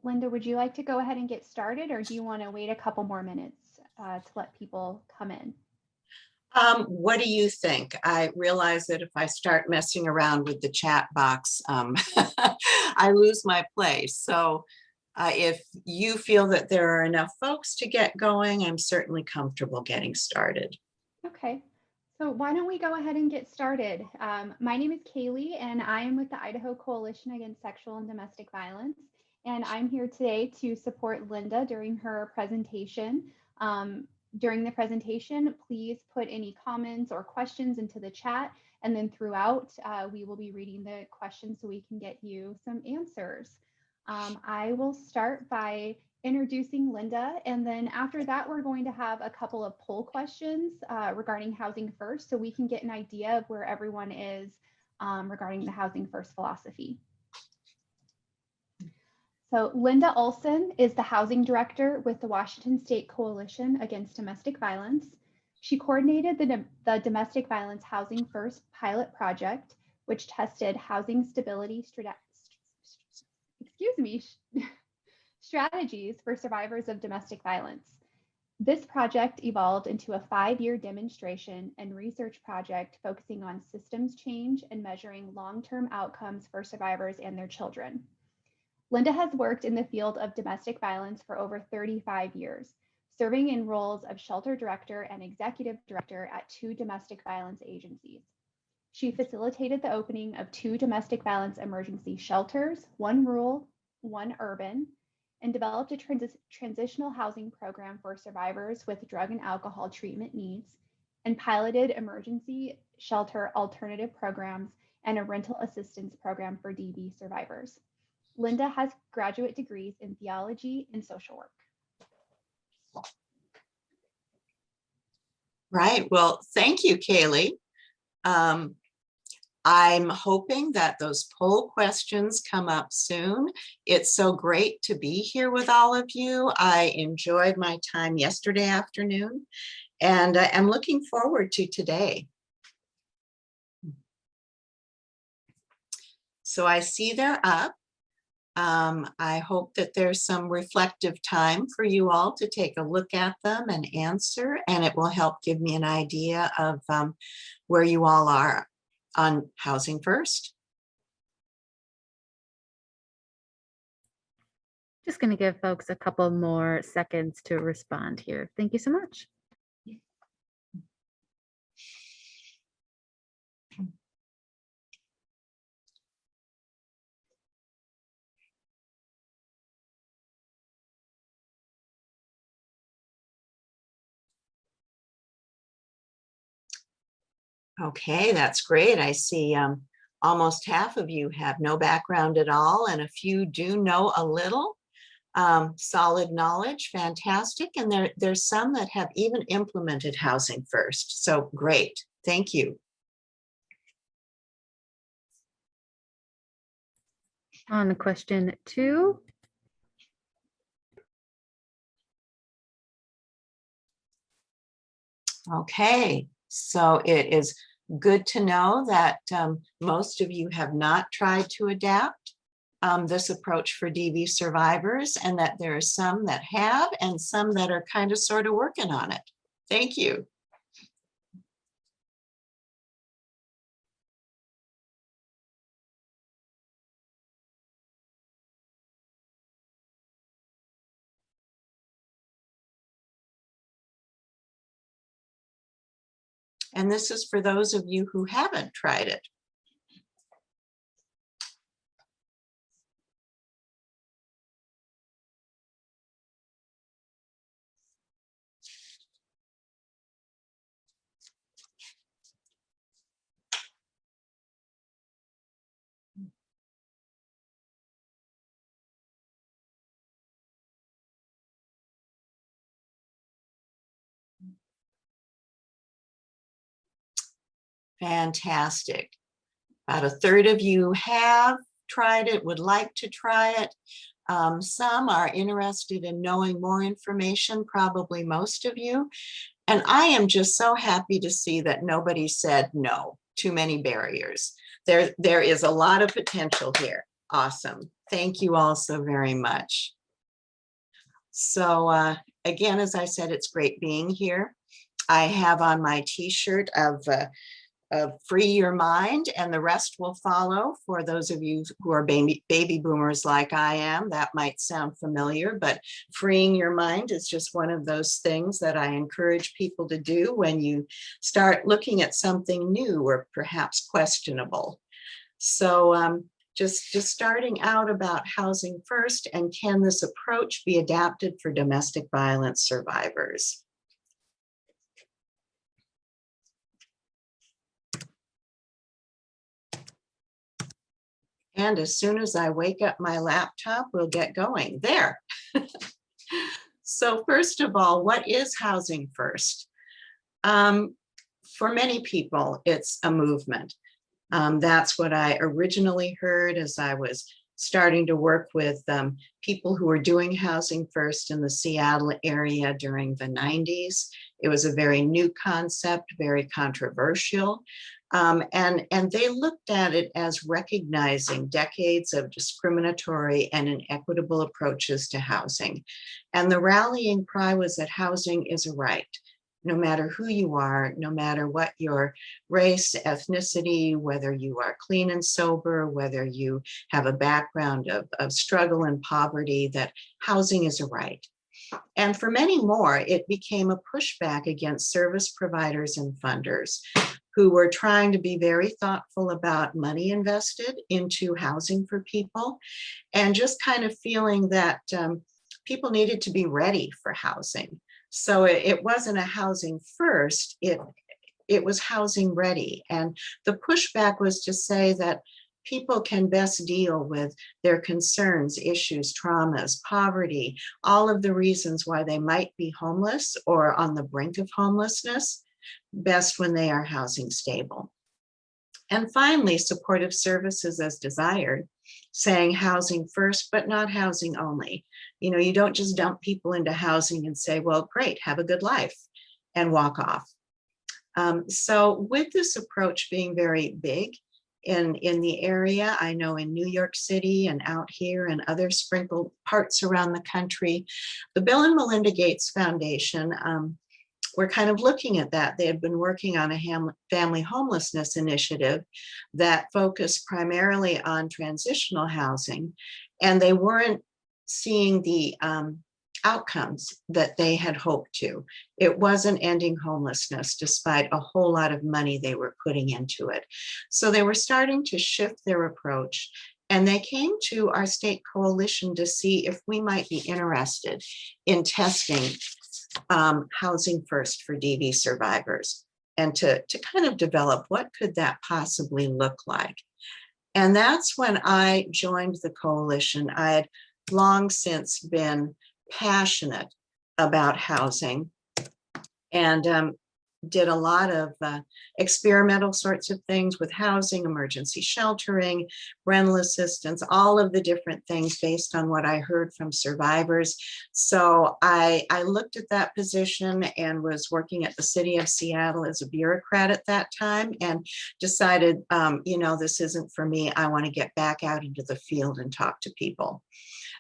Linda, would you like to go ahead and get started, or do you want to wait a couple more minutes to let people come in? What do you think? I realize that if I start messing around with the chat box, I lose my place. So if you feel that there are enough folks to get going, I'm certainly comfortable getting started. Okay, so why don't we go ahead and get started? My name is Kaylee, and I am with the Idaho Coalition Against Sexual and Domestic Violence. And I'm here today to support Linda during her presentation. During the presentation, please put any comments or questions into the chat. And then throughout, we will be reading the questions so we can get you some answers. I will start by introducing Linda, and then after that, we're going to have a couple of poll questions regarding Housing First, so we can get an idea of where everyone is regarding the Housing First philosophy. So Linda Olsen is the Housing Director with the Washington State Coalition Against Domestic Violence. She coordinated the Domestic Violence Housing First pilot project, which tested housing stability strategies for survivors of domestic violence. This project evolved into a 5-year demonstration and research project focusing on systems change and measuring long-term outcomes for survivors and their children. Linda has worked in the field of domestic violence for over 35 years, serving in roles of shelter director and executive director at 2 domestic violence agencies. She facilitated the opening of 2 domestic violence emergency shelters, 1 rural, 1 urban, and developed a transitional housing program for survivors with drug and alcohol treatment needs, and piloted emergency shelter alternative programs and a rental assistance program for DV survivors. Linda has graduate degrees in theology and social work. Right. Well, thank you, Kaylee. I'm hoping that those poll questions come up soon. It's so great to be here with all of you. I enjoyed my time yesterday afternoon, and I'm looking forward to today. So I see they're up. I hope that there's some reflective time for you all to take a look at them and answer, and it will help give me an idea of where you all are on Housing First. Just going to give folks a couple more seconds to respond here. Thank you so much. Okay, that's great. I see almost half of you have no background at all, and a few do know a little. Solid knowledge, fantastic. And there's some that have even implemented Housing First. So great, thank you. On question 2. Okay, so it is good to know that most of you have not tried to adapt this approach for DV survivors, and that there are some that have and some that are kind of sort of working on it. Thank you. And this is for those of you who haven't tried it. Fantastic. About a third of you have tried it, would like to try it. Some are interested in knowing more information, probably most of you. And I am just so happy to see that nobody said no, too many barriers. There is a lot of potential here. Awesome. Thank you all so very much. So again, as I said, it's great being here. I have on my t-shirt of free your mind, and the rest will follow. For those of you who are baby boomers like I am, that might sound familiar, but freeing your mind is just one of those things that I encourage people to do when you start looking at something new or perhaps questionable. So just starting out about housing first, and can this approach be adapted for domestic violence survivors? And as soon as I wake up my laptop, we'll get going there. So first of all, what is housing first? For many people, it's a movement. That's what I originally heard as I was starting to work with people who were doing housing first in the Seattle area during the 90s. It was a very new concept, very controversial. And they looked at it as recognizing decades of discriminatory and inequitable approaches to housing. And the rallying cry was that housing is a right. No matter who you are, no matter what your race, ethnicity, whether you are clean and sober, whether you have a background of struggle and poverty, that housing is a right. And for many more, it became a pushback against service providers and funders who were trying to be very thoughtful about money invested into housing for people, and just kind of feeling that people needed to be ready for housing. So it wasn't a housing first, it was housing ready. And the pushback was to say that people can best deal with their concerns, issues, traumas, poverty, all of the reasons why they might be homeless or on the brink of homelessness, best when they are housing stable. And finally, supportive services as desired, saying housing first, but not housing only. You know, you don't just dump people into housing and say, well, great, have a good life, and walk off. So with this approach being very big in the area, I know in New York City and out here and other sprinkled parts around the country, the Bill and Melinda Gates Foundation, we're kind of looking at that. They had been working on a family homelessness initiative that focused primarily on transitional housing, and they weren't seeing the outcomes that they had hoped to. It wasn't ending homelessness despite a whole lot of money they were putting into it. So they were starting to shift their approach, and they came to our state coalition to see if we might be interested in testing housing first for DV survivors, and to kind of develop what could that possibly look like. And that's when I joined the coalition. I had long since been passionate about housing, and did a lot of experimental sorts of things with housing, emergency sheltering, rental assistance, all of the different things based on what I heard from survivors. So I looked at that position and was working at the city of Seattle as a bureaucrat at that time, and decided, you know, this isn't for me. I want to get back out into the field and talk to people.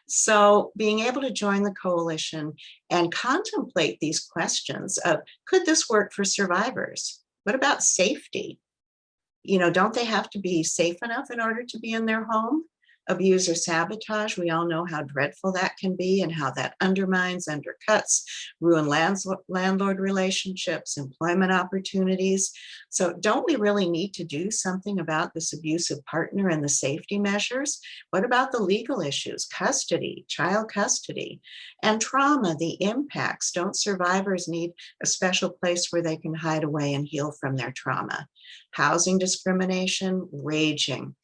So being able to join the coalition and contemplate these questions of, could this work for survivors? What about safety? You know, don't they have to be safe enough in order to be in their home? Abuse or sabotage, we all know how dreadful that can be and how that undermines, undercuts, ruin landlord relationships, employment opportunities. So don't we really need to do something about this abusive partner and the safety measures? What about the legal issues, custody, child custody, and trauma, the impacts? Don't survivors need a special place where they can hide away and heal from their trauma? Housing discrimination, raging.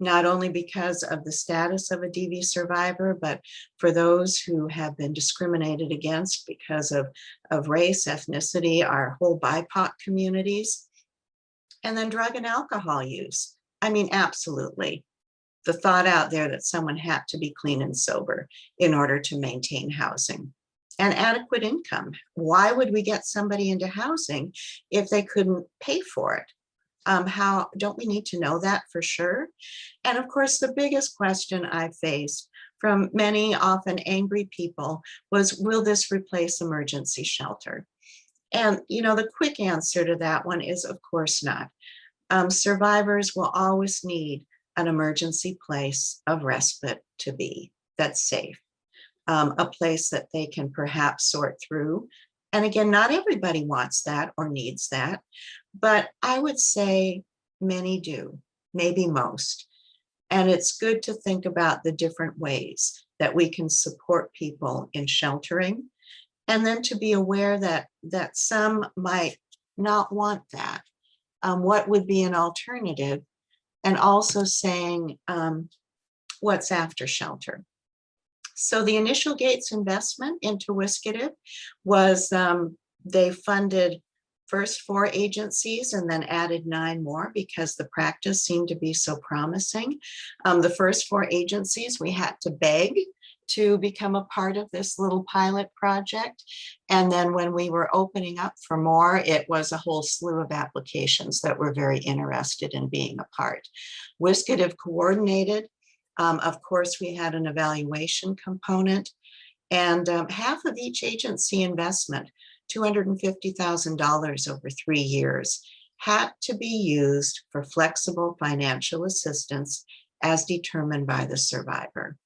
Not only because of the status of a DV survivor, but for those who have been discriminated against because of race, ethnicity, our whole BIPOC communities. And then drug and alcohol use. I mean, absolutely. The thought out there that someone had to be clean and sober in order to maintain housing. And adequate income. Why would we get somebody into housing if they couldn't pay for it? How don't we need to know that for sure? And of course, the biggest question I faced from many often angry people was, will this replace emergency shelter? And, the quick answer to that one is, of course not. Survivors will always need an emergency place of respite to be that's safe, a place that they can perhaps sort through. And again, not everybody wants that or needs that, but I would say many do, maybe most. And it's good to think about the different ways that we can support people in sheltering, and then to be aware that some might not want that. What would be an alternative? And also saying, what's after shelter? So the initial Gates investment into Wiskative was they funded first 4 agencies and then added 9 more because the practice seemed to be so promising. The first 4 agencies we had to beg to become a part of this little pilot project. And then when we were opening up for more, it was a whole slew of applications that were very interested in being a part. Wiskative coordinated. Of course, we had an evaluation component, and half of each agency investment, $250,000 over 3 years, had to be used for flexible financial assistance as determined by the survivor.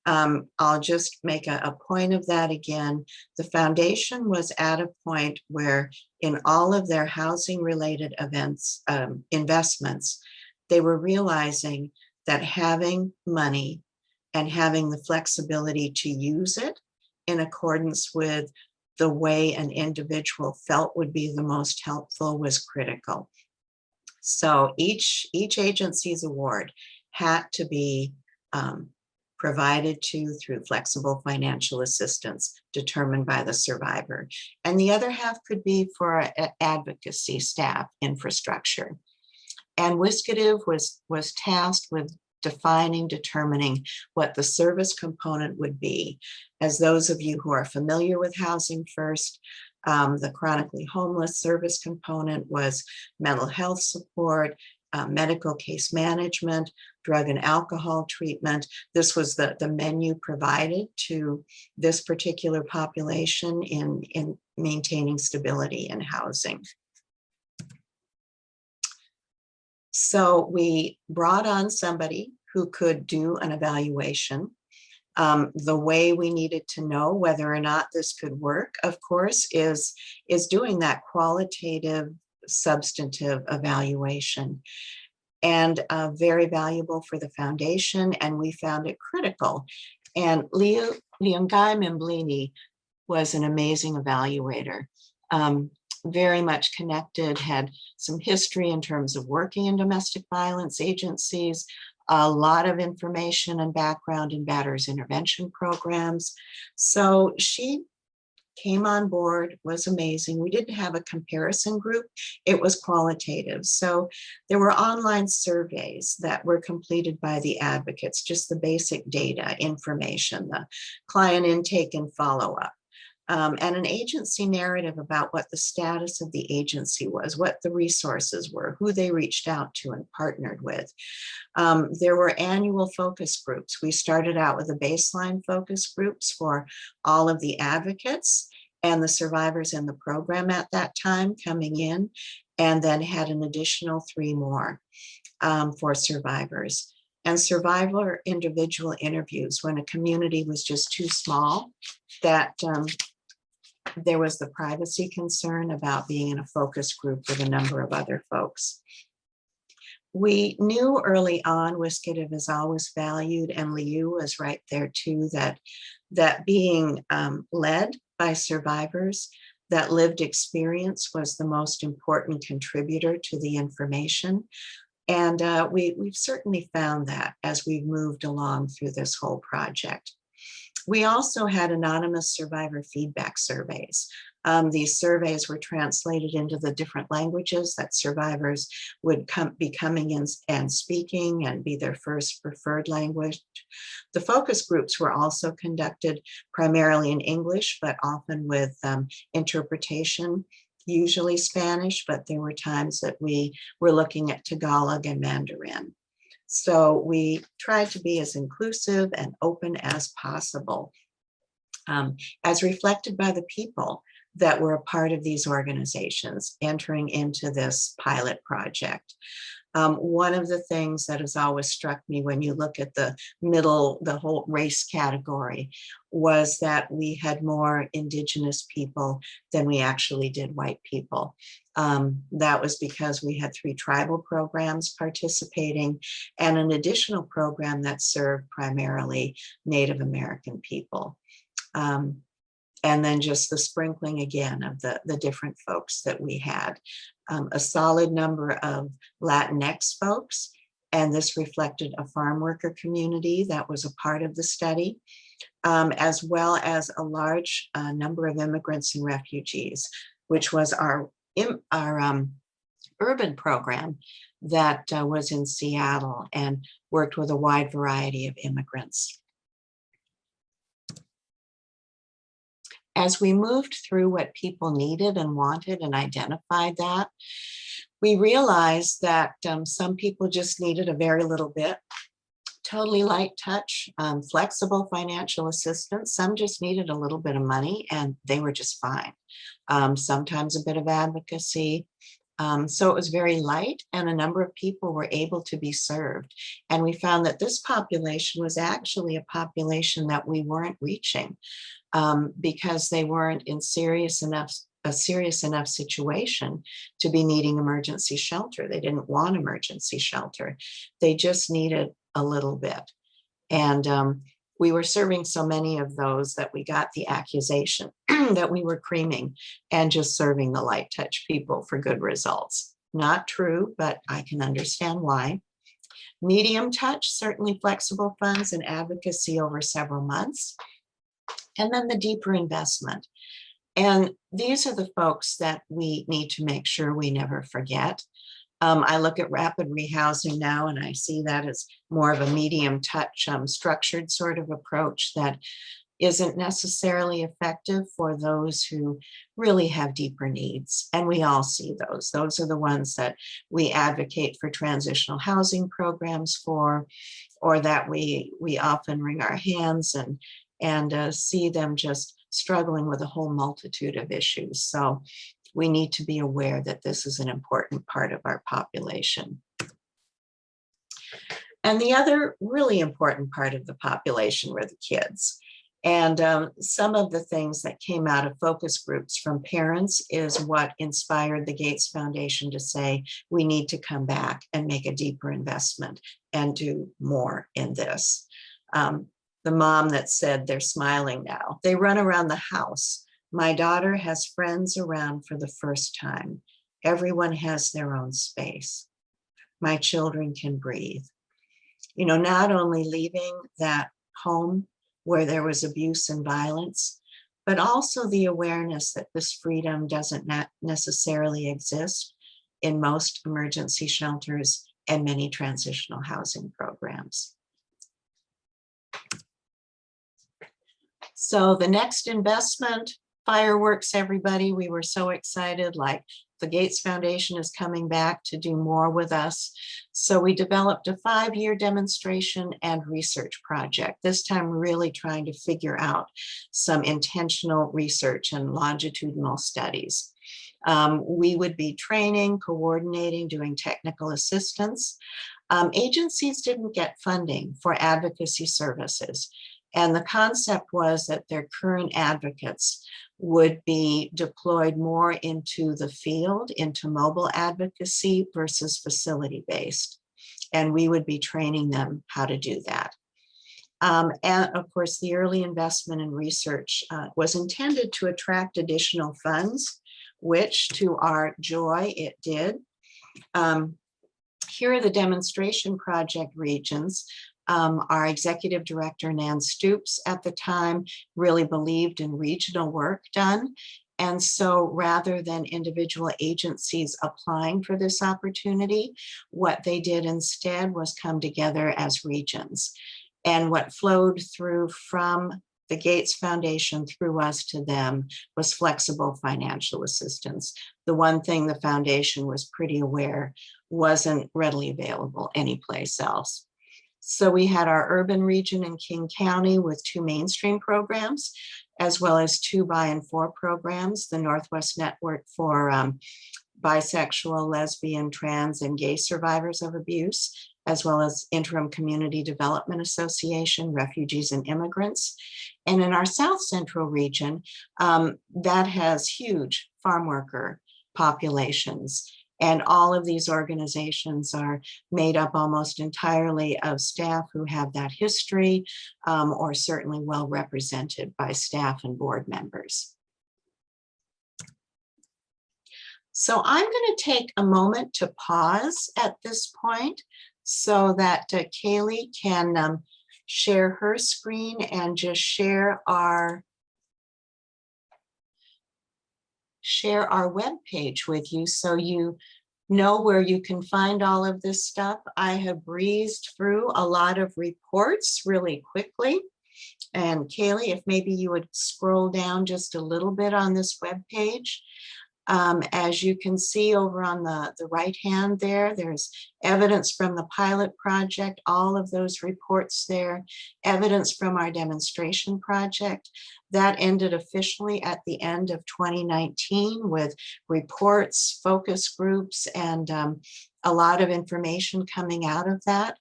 I'll just make a point of that again. The foundation was at a point where in all of their housing related events, investments, they were realizing that having money and having the flexibility to use it in accordance with the way an individual felt would be the most helpful was critical. So each agency's award had to be provided to through flexible financial assistance determined by the survivor. And the other half could be for advocacy staff infrastructure. And Wiskative was tasked with determining what the service component would be. As those of you who are familiar with Housing First, the chronically homeless service component was mental health support, medical case management, drug and alcohol treatment. This was the menu provided to this particular population in maintaining stability in housing. So we brought on somebody who could do an evaluation. The way we needed to know whether or not this could work, of course, is doing that qualitative, substantive evaluation. And very valuable for the foundation, and we found it critical. And Liangai Mimblini was an amazing evaluator. Very much connected, had some history in terms of working in domestic violence agencies, a lot of information and background in batterers intervention programs. So she came on board, was amazing. We didn't have a comparison group, it was qualitative. So there were online surveys that were completed by the advocates, just the basic data, information, the client intake and follow-up. And an agency narrative about what the status of the agency was, what the resources were, who they reached out to and partnered with. There were annual focus groups. We started out with the baseline focus groups for all of the advocates and the survivors in the program at that time coming in, and then had an additional 3 more for survivors. And survivor individual interviews when a community was just too small, that there was the privacy concern about being in a focus group with a number of other folks. We knew early on, Wiskative is always valued, and Liu was right there too, that being led by survivors, that lived experience was the most important contributor to the information. And we've certainly found that as we've moved along through this whole project. We also had anonymous survivor feedback surveys. These surveys were translated into the different languages that survivors would be coming in and speaking and be their first preferred language. The focus groups were also conducted primarily in English, but often with interpretation usually Spanish, but there were times that we were looking at Tagalog and Mandarin. So we tried to be as inclusive and open as possible, as reflected by the people that were a part of these organizations entering into this pilot project. One of the things that has always struck me when you look at the whole race category, was that we had more Indigenous people than we actually did white people. That was because we had 3 tribal programs participating and an additional program that served primarily Native American people. And then just the sprinkling again of the different folks that we had. A solid number of Latinx folks, and this reflected a farm worker community that was a part of the study, as well as a large number of immigrants and refugees, which was our urban program that was in Seattle and worked with a wide variety of immigrants. As we moved through what people needed and wanted and identified that, we realized that some people just needed a very little bit, totally light touch, flexible financial assistance. Some just needed a little bit of money and they were just fine. Sometimes a bit of advocacy. So it was very light and a number of people were able to be served. And we found that this population was actually a population that we weren't reaching. Because they weren't in a serious enough situation to be needing emergency shelter. They didn't want emergency shelter. They just needed a little bit. And we were serving so many of those that we got the accusation that we were creaming and just serving the light touch people for good results. Not true, but I can understand why. Medium touch, certainly flexible funds and advocacy over several months. And then the deeper investment. And these are the folks that we need to make sure we never forget. I look at rapid rehousing now and I see that as more of a medium touch, structured sort of approach that isn't necessarily effective for those who really have deeper needs. And we all see those. Those are the ones that we advocate for transitional housing programs for, or that we often wring our hands and see them just struggling with a whole multitude of issues. So we need to be aware that this is an important part of our population. And the other really important part of the population were the kids. And some of the things that came out of focus groups from parents is what inspired the Gates Foundation to say, we need to come back and make a deeper investment and do more in this. The mom that said they're smiling now. They run around the house. My daughter has friends around for the first time. Everyone has their own space. My children can breathe. You know, not only leaving that home where there was abuse and violence, but also the awareness that this freedom doesn't necessarily exist in most emergency shelters and many transitional housing programs. So the next investment, fireworks, everybody. We were so excited, like the Gates Foundation is coming back to do more with us. So we developed a 5-year demonstration and research project, this time really trying to figure out some intentional research and longitudinal studies. We would be training, coordinating, doing technical assistance. Agencies didn't get funding for advocacy services. And the concept was that their current advocates would be deployed more into the field, into mobile advocacy versus facility-based. And we would be training them how to do that. And of course, the early investment in research was intended to attract additional funds, which to our joy, it did. Here are the demonstration project regions. Our executive director, Nan Stoops, at the time really believed in regional work done. And so rather than individual agencies applying for this opportunity, what they did instead was come together as regions. And what flowed through from the Gates Foundation through us to them was flexible financial assistance. The one thing the foundation was pretty aware wasn't readily available anyplace else. So we had our urban region in King County with 2 mainstream programs, as well as 2 by and for programs, the Northwest Network for bisexual, lesbian, trans, and gay survivors of abuse, as well as Interim Community Development Association, Refugees and Immigrants. And in our South Central region, that has huge farm worker populations. And all of these organizations are made up almost entirely of staff who have that history, or certainly well represented by staff and board members. So I'm going to take a moment to pause at this point so that Kaylee can share her screen and just share our web page with you so you know where you can find all of this stuff. I have breezed through a lot of reports really quickly. And Kaylee, if maybe you would scroll down just a little bit on this web page. As you can see over on the right hand there, there's evidence from the pilot project, all of those reports there, evidence from our demonstration project. That ended officially at the end of 2019 with reports, focus groups, and a lot of information coming out of that.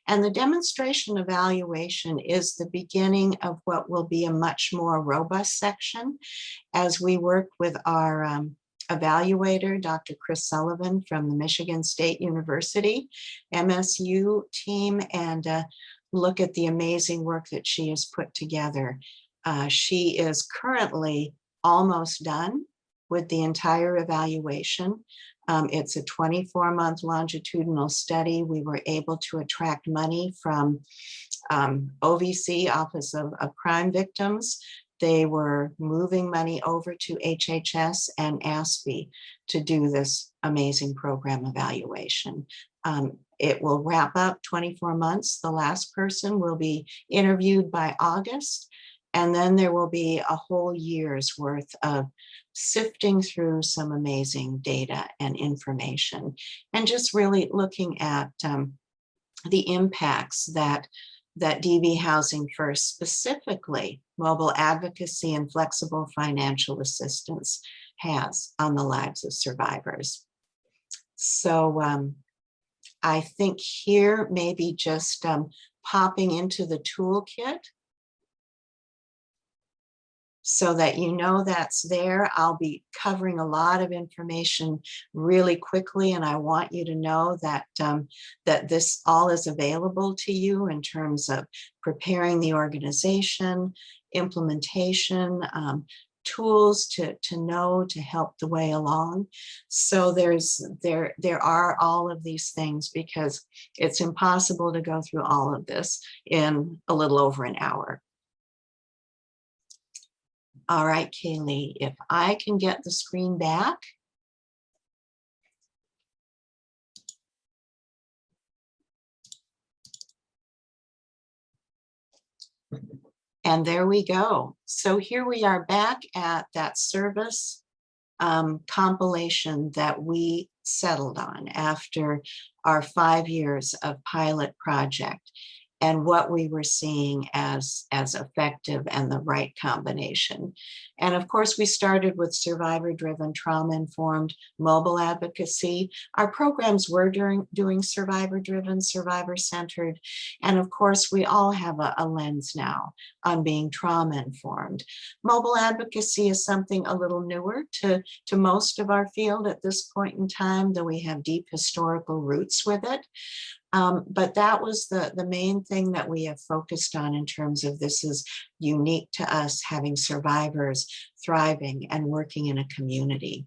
And the demonstration evaluation is the beginning of what will be a much more robust section as we work with our evaluator, Dr. Chris Sullivan from the Michigan State University MSU team, and look at the amazing work that she has put together. She is currently almost done with the entire evaluation. It's a 24-month longitudinal study. We were able to attract money from OVC, Office of Crime Victims. They were moving money over to HHS and ASPE to do this amazing program evaluation. It will wrap up 24 months. The last person will be interviewed by August, and then there will be a whole year's worth of sifting through some amazing data and information, and just really looking at the impacts that DV Housing First, specifically mobile advocacy and flexible financial assistance, has on the lives of survivors. So I think here maybe just popping into the toolkit so that you know that's there. I'll be covering a lot of information really quickly, and I want you to know that that this all is available to you in terms of preparing the organization, implementation, tools to know to help the way along. So there are all of these things, because it's impossible to go through all of this in a little over an hour. All right, Kaylee, if I can get the screen back. And there we go. So here we are back at that service compilation that we settled on after our 5 years of pilot project, and what we were seeing as effective and the right combination. And of course, we started with survivor-driven, trauma-informed mobile advocacy. Our programs were doing survivor-driven, survivor-centered. And of course, we all have a lens now on being trauma-informed. Mobile advocacy is something a little newer to most of our field at this point in time, though we have deep historical roots with it. But that was the main thing that we have focused on in terms of this is unique to us, having survivors thriving and working in a community.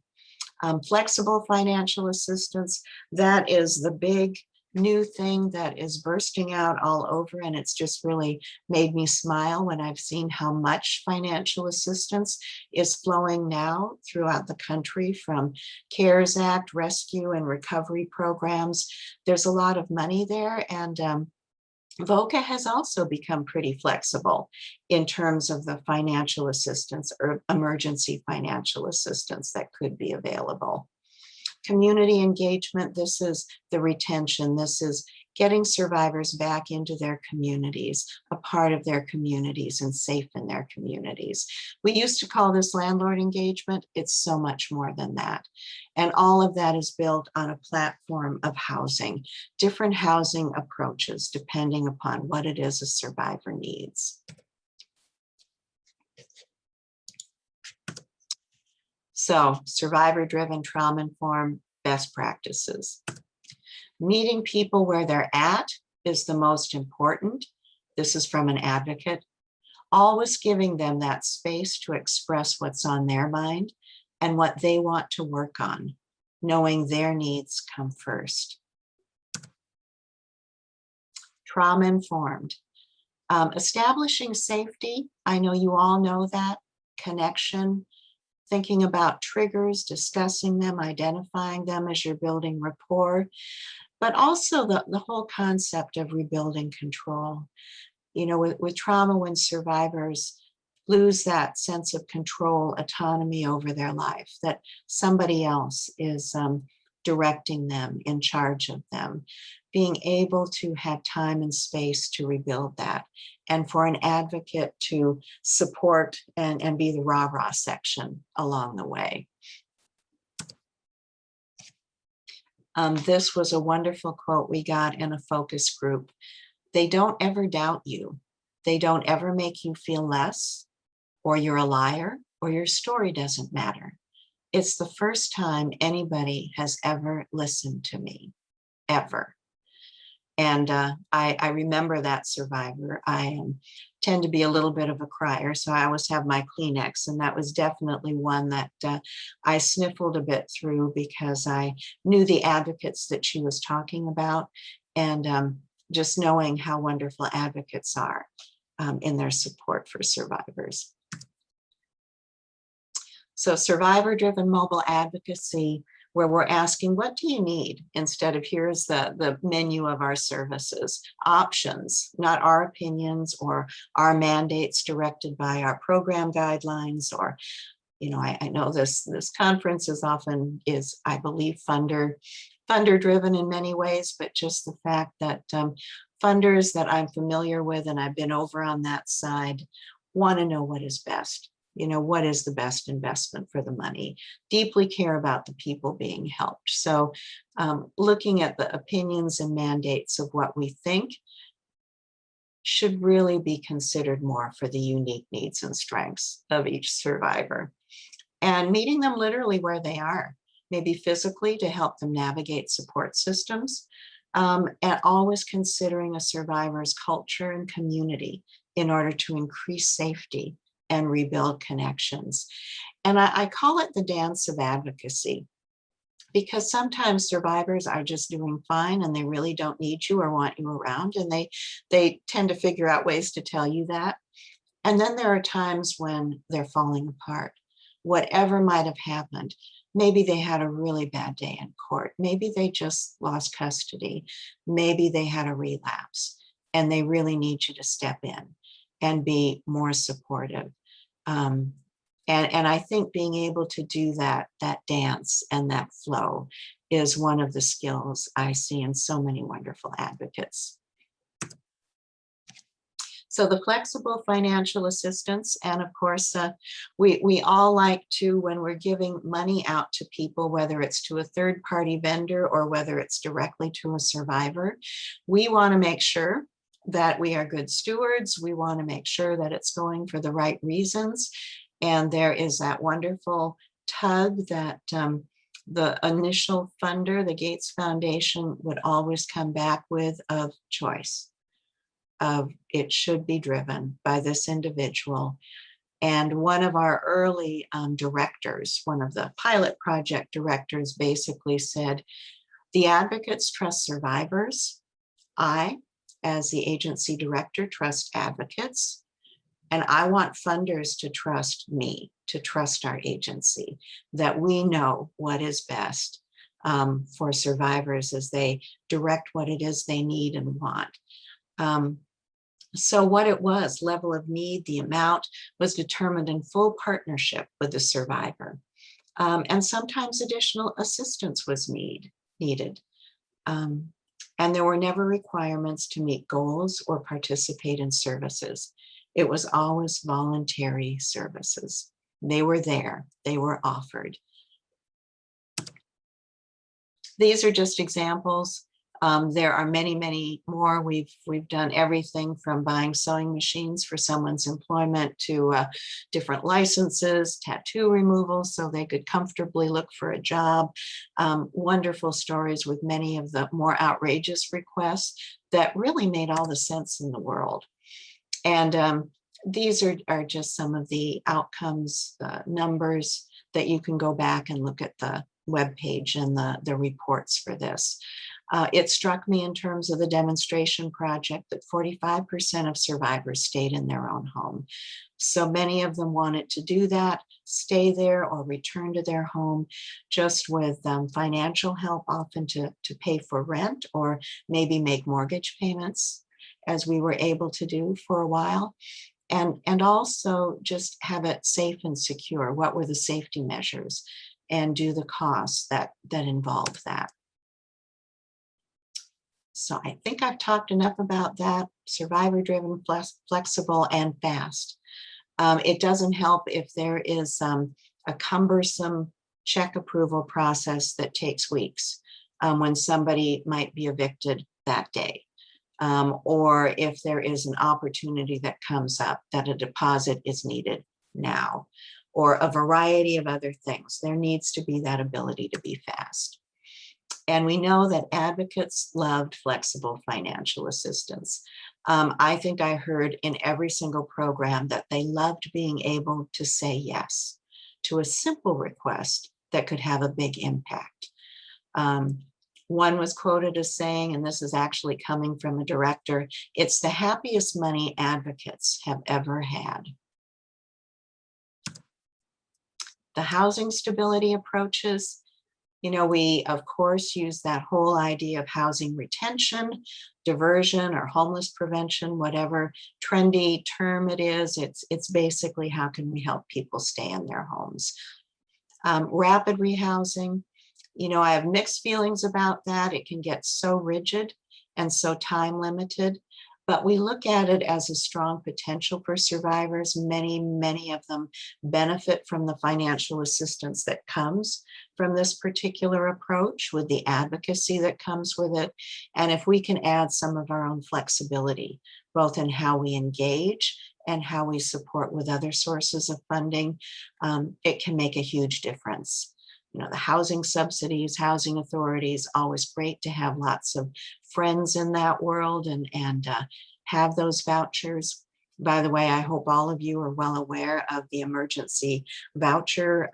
Flexible financial assistance, that is the big new thing that is bursting out all over, and it's just really made me smile when I've seen how much financial assistance is flowing now throughout the country from CARES Act, rescue and recovery programs. There's a lot of money there, and VOCA has also become pretty flexible in terms of the financial assistance or emergency financial assistance that could be available. Community engagement, this is the retention. This is getting survivors back into their communities, a part of their communities and safe in their communities. We used to call this landlord engagement. It's so much more than that. And all of that is built on a platform of housing, different housing approaches, depending upon what it is a survivor needs. So survivor-driven, trauma-informed best practices. Meeting people where they're at is the most important. This is from an advocate. Always giving them that space to express what's on their mind and what they want to work on, knowing their needs come first. Trauma-informed. Establishing safety, I know you all know that, connection, thinking about triggers, discussing them, identifying them as you're building rapport, but also the whole concept of rebuilding control. You know, with trauma, when survivors lose that sense of control, autonomy over their life, that somebody else is directing them, in charge of them, being able to have time and space to rebuild that, and for an advocate to support and be the rah-rah section along the way. This was a wonderful quote we got in a focus group. They don't ever doubt you. They don't ever make you feel less, or you're a liar, or your story doesn't matter. It's the first time anybody has ever listened to me, ever. And I remember that survivor. I tend to be a little bit of a crier, so I always have my Kleenex, and that was definitely one that I sniffled a bit through because I knew the advocates that she was talking about, and just knowing how wonderful advocates are in their support for survivors. So survivor-driven mobile advocacy, where we're asking, what do you need? Instead of here's the menu of our services, options, not our opinions or our mandates directed by our program guidelines, or, you know, I know this conference is often, I believe, funder driven in many ways, but just the fact that funders that I'm familiar with, and I've been over on that side, want to know what is best. You know, what is the best investment for the money? Deeply care about the people being helped. So looking at the opinions and mandates of what we think should really be considered more for the unique needs and strengths of each survivor. And meeting them literally where they are, maybe physically to help them navigate support systems, and always considering a survivor's culture and community in order to increase safety and rebuild connections. And I call it the dance of advocacy, because sometimes survivors are just doing fine and they really don't need you or want you around, and they tend to figure out ways to tell you that. And then there are times when they're falling apart, whatever might have happened. Maybe they had a really bad day in court. Maybe they just lost custody. Maybe they had a relapse, and they really need you to step in and be more supportive. And I think being able to do that dance and that flow is one of the skills I see in so many wonderful advocates. So the flexible financial assistance, and of course, we all like to, when we're giving money out to people, whether it's to a third-party vendor or whether it's directly to a survivor, we want to make sure that we are good stewards. We want to make sure that it's going for the right reasons. And there is that wonderful tug that the initial funder, the Gates Foundation, would always come back with of choice. Of it should be driven by this individual. And one of our early directors, one of the pilot project directors, basically said, the advocates trust survivors. I, as the agency director, trust advocates. And I want funders to trust me, to trust our agency, that we know what is best for survivors as they direct what it is they need and want. So what it was, level of need, the amount was determined in full partnership with the survivor. And sometimes additional assistance was needed. And there were never requirements to meet goals or participate in services. It was always voluntary services. They were there, they were offered. These are just examples. There are many, many more. We've done everything from buying sewing machines for someone's employment to different licenses, tattoo removal so they could comfortably look for a job. Wonderful stories with many of the more outrageous requests that really made all the sense in the world. And these are just some of the outcomes, numbers that you can go back and look at the webpage and the reports for this. It struck me in terms of the demonstration project that 45% of survivors stayed in their own home. So many of them wanted to do that, stay there or return to their home just with financial help, often to pay for rent or maybe make mortgage payments, as we were able to do for a while. And also just have it safe and secure. What were the safety measures and do the costs that involved that. So I think I've talked enough about that. Survivor-driven, flexible, and fast. It doesn't help if there is a cumbersome check approval process that takes weeks when somebody might be evicted that day. Or if there is an opportunity that comes up that a deposit is needed now, or a variety of other things. There needs to be that ability to be fast. And we know that advocates loved flexible financial assistance. I think I heard in every single program that they loved being able to say yes to a simple request that could have a big impact. One was quoted as saying, and this is actually coming from a director, "It's the happiest money advocates have ever had." The housing stability approaches, we of course use that whole idea of housing retention, diversion, or homeless prevention, whatever trendy term it is. It's basically how can we help people stay in their homes. Rapid rehousing, I have mixed feelings about that. It can get so rigid and so time limited, but we look at it as a strong potential for survivors. Many of them benefit from the financial assistance that comes from this particular approach with the advocacy that comes with it. And if we can add some of our own flexibility, both in how we engage and how we support with other sources of funding, it can make a huge difference. The housing subsidies, housing authorities, always great to have lots of friends in that world and have those vouchers. By the way, I hope all of you are well aware of the emergency voucher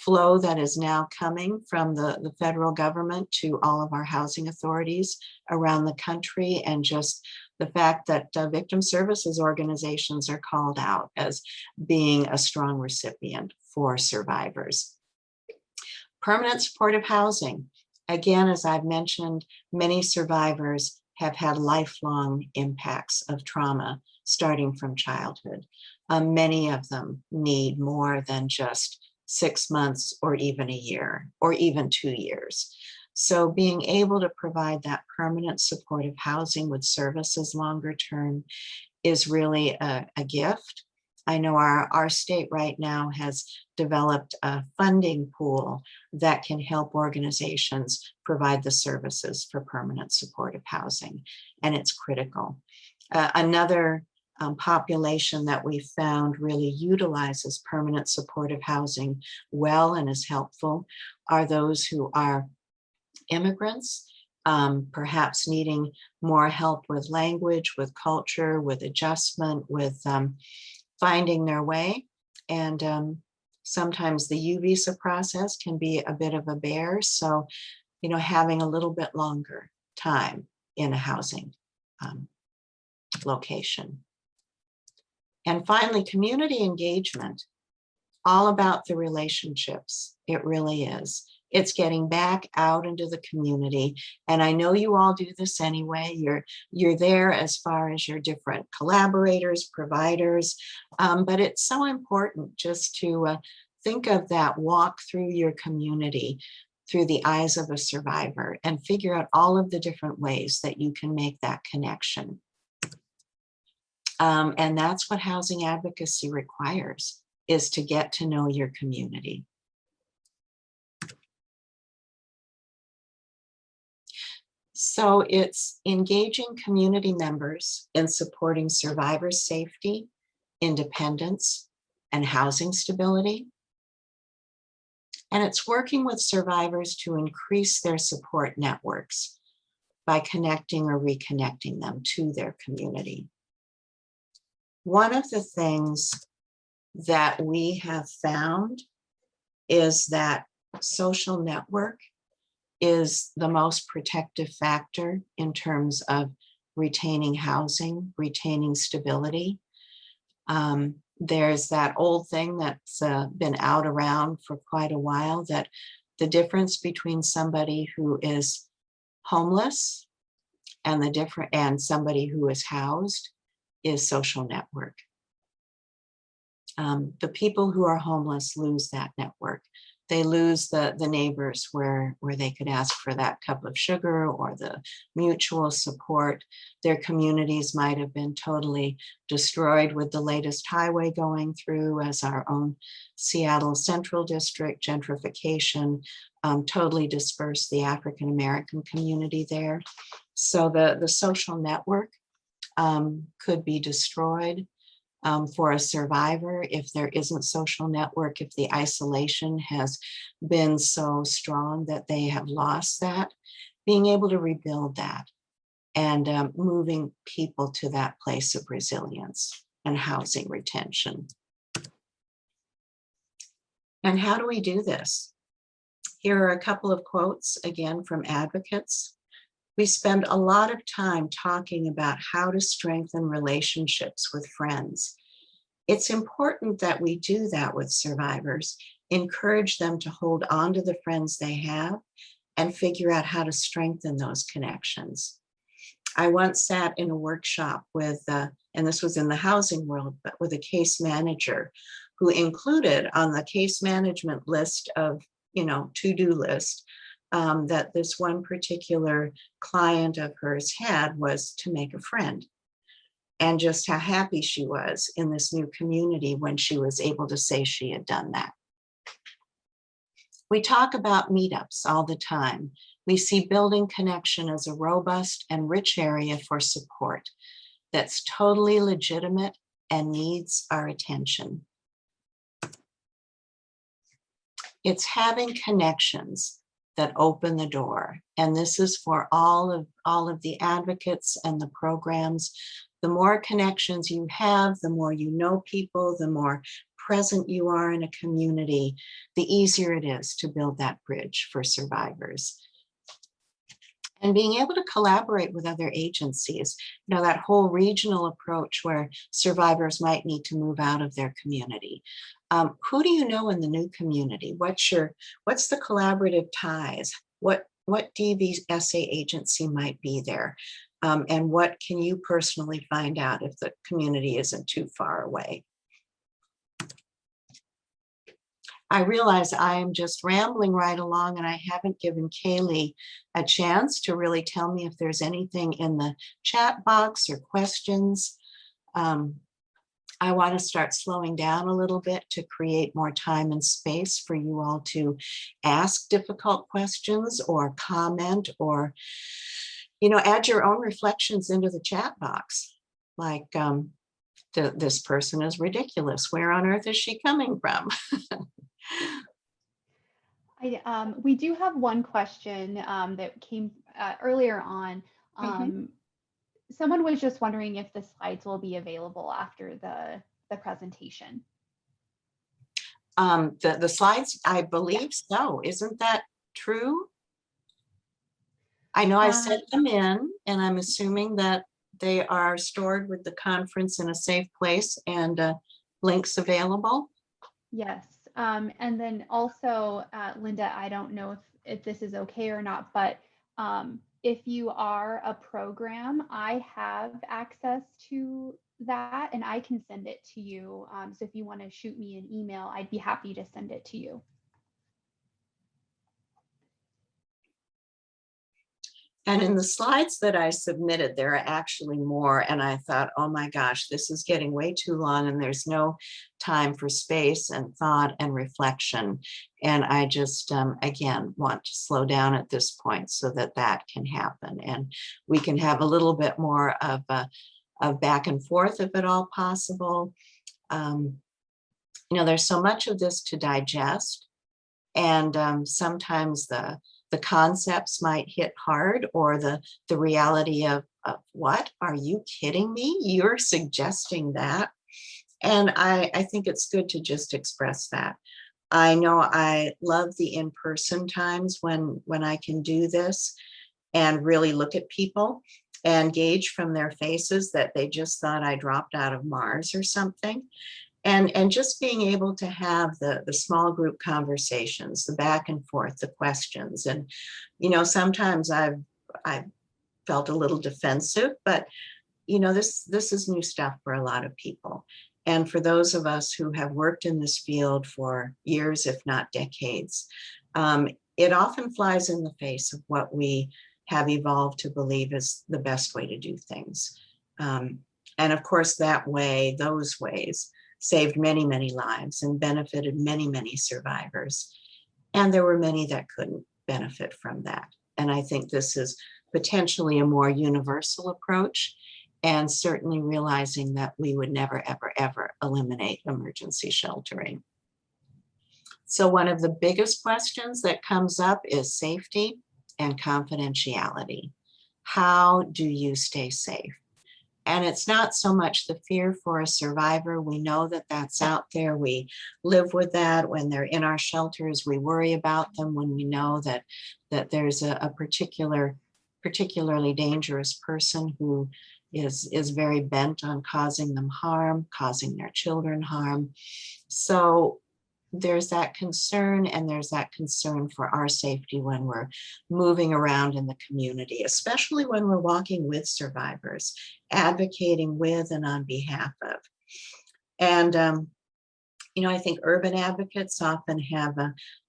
flow that is now coming from the federal government to all of our housing authorities around the country, and just the fact that victim services organizations are called out as being a strong recipient for survivors. Permanent supportive housing. Again, as I've mentioned, many survivors have had lifelong impacts of trauma starting from childhood. Many of them need more than just 6 months or even a year or even 2 years. So being able to provide that permanent supportive housing with services longer term is really a gift. I know our state right now has developed a funding pool that can help organizations provide the services for permanent supportive housing, and it's critical. Another population that we found really utilizes permanent supportive housing well and is helpful are those who are immigrants, perhaps needing more help with language, with culture, with adjustment, with finding their way. And sometimes the U visa process can be a bit of a bear. So, having a little bit longer time in a housing location. And finally, community engagement, all about the relationships. It really is. It's getting back out into the community. And I know you all do this anyway. You're there as far as your different collaborators, providers, but it's so important just to think of that walk through your community through the eyes of a survivor and figure out all of the different ways that you can make that connection. And that's what housing advocacy requires, is to get to know your community. So it's engaging community members in supporting survivor safety, independence, and housing stability. And it's working with survivors to increase their support networks by connecting or reconnecting them to their community. One of the things that we have found is that social network is the most protective factor in terms of retaining housing, retaining stability. There's that old thing that's been out around for quite a while, that the difference between somebody who is homeless and somebody who is housed is social network. The people who are homeless lose that network. They lose the neighbors where they could ask for that cup of sugar or the mutual support. Their communities might have been totally destroyed with the latest highway going through, as our own Seattle Central District gentrification totally dispersed the African American community there. So the social network could be destroyed. For a survivor, if there isn't social network, if the isolation has been so strong that they have lost that, being able to rebuild that and moving people to that place of resilience and housing retention. And how do we do this? Here are a couple of quotes, again, from advocates. We spend a lot of time talking about how to strengthen relationships with friends. It's important that we do that with survivors, encourage them to hold on to the friends they have and figure out how to strengthen those connections. I once sat in a workshop with, and this was in the housing world, but with a case manager who included on the case management list of, to-do list, that this one particular client of hers had was to make a friend, and just how happy she was in this new community when she was able to say she had done that. We talk about meetups all the time. We see building connection as a robust and rich area for support that's totally legitimate and needs our attention. It's having connections that open the door. And this is for all of the advocates and the programs. The more connections you have, the more you know people, the more present you are in a community, the easier it is to build that bridge for survivors. And being able to collaborate with other agencies, that whole regional approach where survivors might need to move out of their community. Who do you know in the new community? What's the collaborative ties? What DVSA agency might be there? And what can you personally find out if the community isn't too far away? I realize I am just rambling right along and I haven't given Kaylee a chance to really tell me if there's anything in the chat box or questions. I want to start slowing down a little bit to create more time and space for you all to ask difficult questions or comment or, add your own reflections into the chat box. Like, this person is ridiculous. Where on earth is she coming from? We do have one question that came earlier on. Someone was just wondering if the slides will be available after the presentation. The slides, I believe so. Isn't that true? I know I sent them in, and I'm assuming that they are stored with the conference in a safe place and links available. Yes, And then also, Linda, I don't know if this is okay or not, but if you are a program, I have access to that and I can send it to you. So if you want to shoot me an email, I'd be happy to send it to you. And in the slides that I submitted, there are actually more. And I thought, oh my gosh, this is getting way too long and there's no time for space and thought and reflection. And I just, again, want to slow down at this point so that that can happen. And we can have a little bit more of back and forth if at all possible. There's so much of this to digest. And sometimes the concepts might hit hard, or the reality of what, are you kidding me? You're suggesting that. And I think it's good to just express that. I know I love the in-person times when I can do this and really look at people and gauge from their faces that they just thought I dropped out of Mars or something. And just being able to have the small group conversations, the back and forth, the questions. And, sometimes I've felt a little defensive, but, this is new stuff for a lot of people. And for those of us who have worked in this field for years, if not decades, it often flies in the face of what we have evolved to believe is the best way to do things. And of course, those ways, saved many, many lives and benefited many, many survivors. And there were many that couldn't benefit from that. And I think this is potentially a more universal approach, and certainly realizing that we would never, ever, ever eliminate emergency sheltering. So one of the biggest questions that comes up is safety and confidentiality. How do you stay safe? And it's not so much the fear for a survivor. We know that that's out there. We live with that. When they're in our shelters, we worry about them when we know that there's a particularly dangerous person who is very bent on causing them harm, causing their children harm. So there's that concern, and there's that concern for our safety when we're moving around in the community, especially when we're walking with survivors, advocating with and on behalf of. And, I think urban advocates often have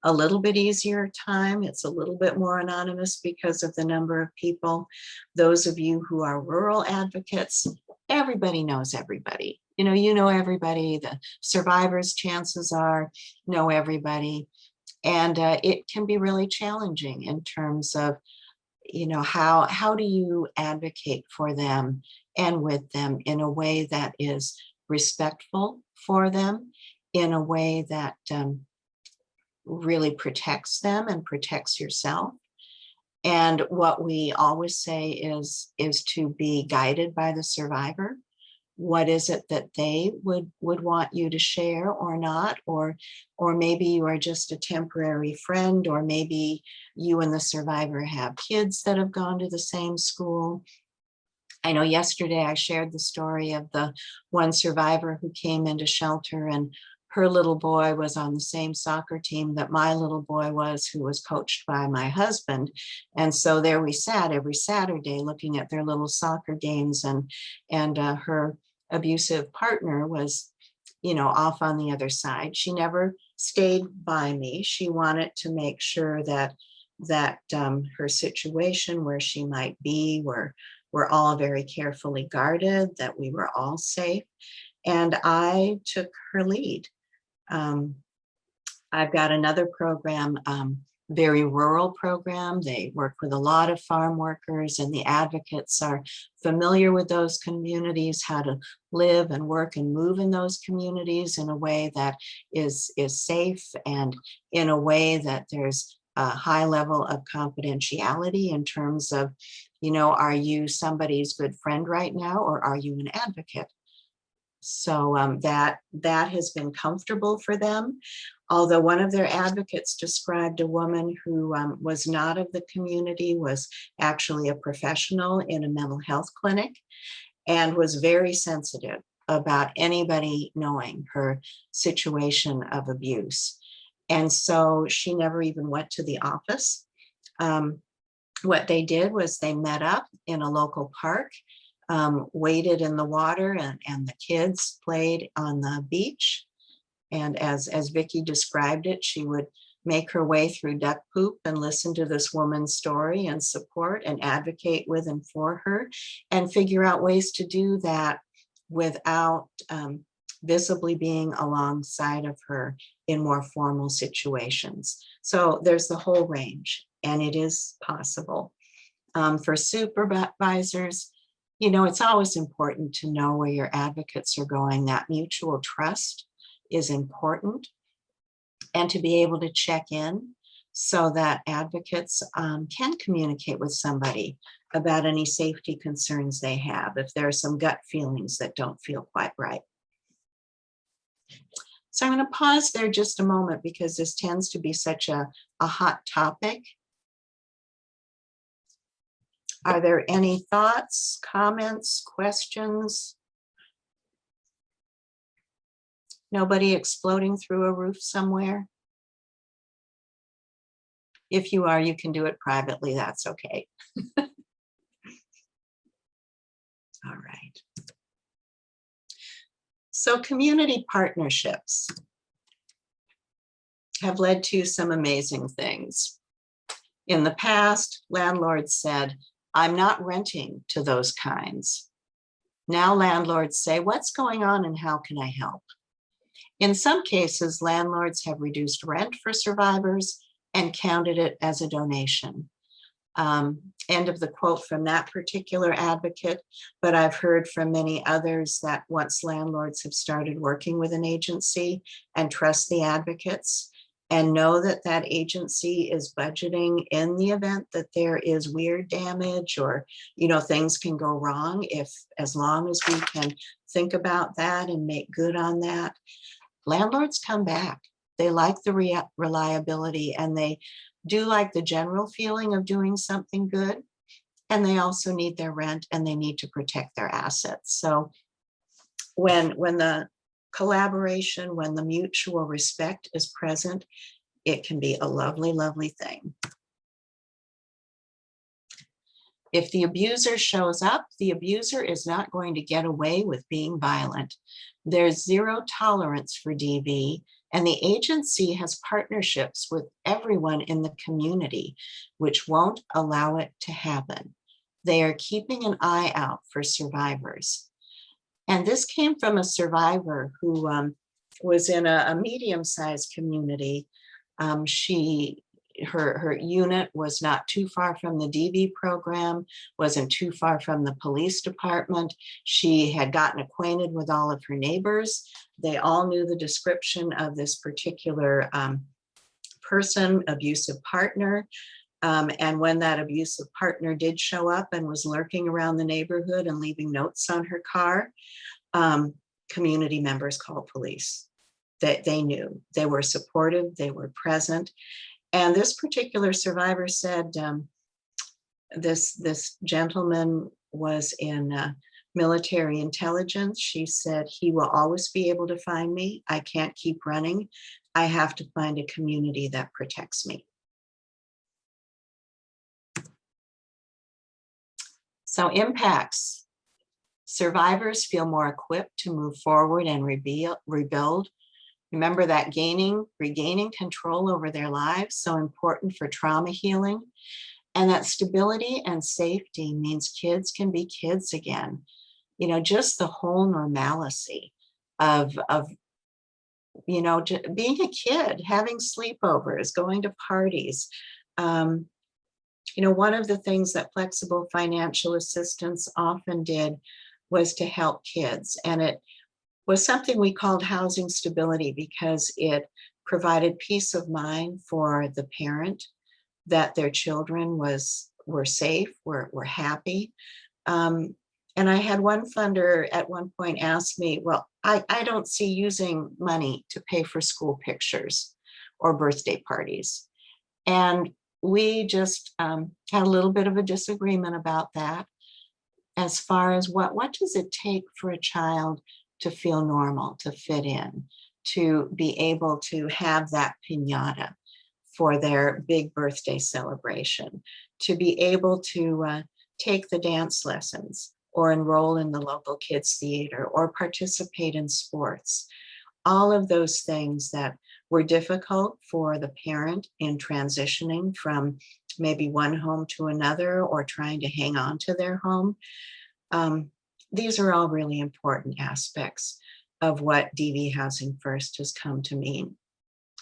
a little bit easier time. It's a little bit more anonymous because of the number of people. Those of you who are rural advocates, everybody knows everybody. You know everybody. The survivors, chances are, know everybody. And it can be really challenging in terms of, how do you advocate for them and with them in a way that is respectful for them, in a way that really protects them and protects yourself. And what we always say is to be guided by the survivor. What is it that they would want you to share or not? Or maybe you are just a temporary friend, or maybe you and the survivor have kids that have gone to the same school. I know yesterday I shared the story of the one survivor who came into shelter, and her little boy was on the same soccer team that my little boy was, who was coached by my husband. And so there we sat every Saturday looking at their little soccer games, and her abusive partner was, off on the other side. She never stayed by me. She wanted to make sure that her situation, where she might be, were all very carefully guarded, that we were all safe. And I took her lead. I've got another program, very rural program. They work with a lot of farm workers, and the advocates are familiar with those communities, how to live and work and move in those communities in a way that is safe, and in a way that there's a high level of confidentiality in terms of, are you somebody's good friend right now, or are you an advocate? So that has been comfortable for them. Although one of their advocates described a woman who was not of the community, was actually a professional in a mental health clinic, and was very sensitive about anybody knowing her situation of abuse. And so she never even went to the office. What they did was they met up in a local park, waded in the water, and the kids played on the beach. And as Vicki described it, she would make her way through duck poop and listen to this woman's story and support and advocate with and for her, and figure out ways to do that without visibly being alongside of her in more formal situations. So there's the whole range, and it is possible. For supervisors, you know, it's always important to know where your advocates are going. That mutual trust is important, and to be able to check in so that advocates can communicate with somebody about any safety concerns they have, if there are some gut feelings that don't feel quite right. So I'm going to pause there just a moment because this tends to be such a hot topic. Are there any thoughts, comments, questions? Nobody exploding through a roof somewhere? If you are, you can do it privately. That's okay. All right. So community partnerships have led to some amazing things. In the past, landlords said, I'm not renting to those kinds. Now landlords say, what's going on and how can I help? In some cases, landlords have reduced rent for survivors and counted it as a donation. End of the quote from that particular advocate, but I've heard from many others that once landlords have started working with an agency and trust the advocates and know that that agency is budgeting in the event that there is weird damage or, you know, things can go wrong, if as long as we can think about that and make good on that, landlords come back. They like the reliability, and they do like the general feeling of doing something good. And they also need their rent, and they need to protect their assets. So when the collaboration, when the mutual respect is present, it can be a lovely, lovely thing. If the abuser shows up, the abuser is not going to get away with being violent. There's zero tolerance for DV, and the agency has partnerships with everyone in the community, which won't allow it to happen. They are keeping an eye out for survivors. And this came from a survivor who was in a medium-sized community. Her unit was not too far from the DV program, wasn't too far from the police department. She had gotten acquainted with all of her neighbors. They all knew the description of this particular person, abusive partner. And when that abusive partner did show up and was lurking around the neighborhood and leaving notes on her car, community members called police. They knew. They were supportive, they were present. And this particular survivor said this gentleman was in military intelligence. She said, he will always be able to find me. I can't keep running. I have to find a community that protects me. So impacts. Survivors feel more equipped to move forward and rebuild. Remember that regaining control over their lives, so important for trauma healing. And that stability and safety means kids can be kids again. You know, just the whole normalcy of you know, being a kid, having sleepovers, going to parties. You know, one of the things that flexible financial assistance often did was to help kids. And it was something we called housing stability because it provided peace of mind for the parent that their children were safe, were happy. And I had one funder at one point ask me, well, I don't see using money to pay for school pictures or birthday parties. And we just had a little bit of a disagreement about that. As far as what does it take for a child to feel normal, to fit in, to be able to have that piñata for their big birthday celebration, to be able to take the dance lessons or enroll in the local kids theater or participate in sports. All of those things that were difficult for the parent in transitioning from maybe one home to another or trying to hang on to their home. These are all really important aspects of what DV Housing First has come to mean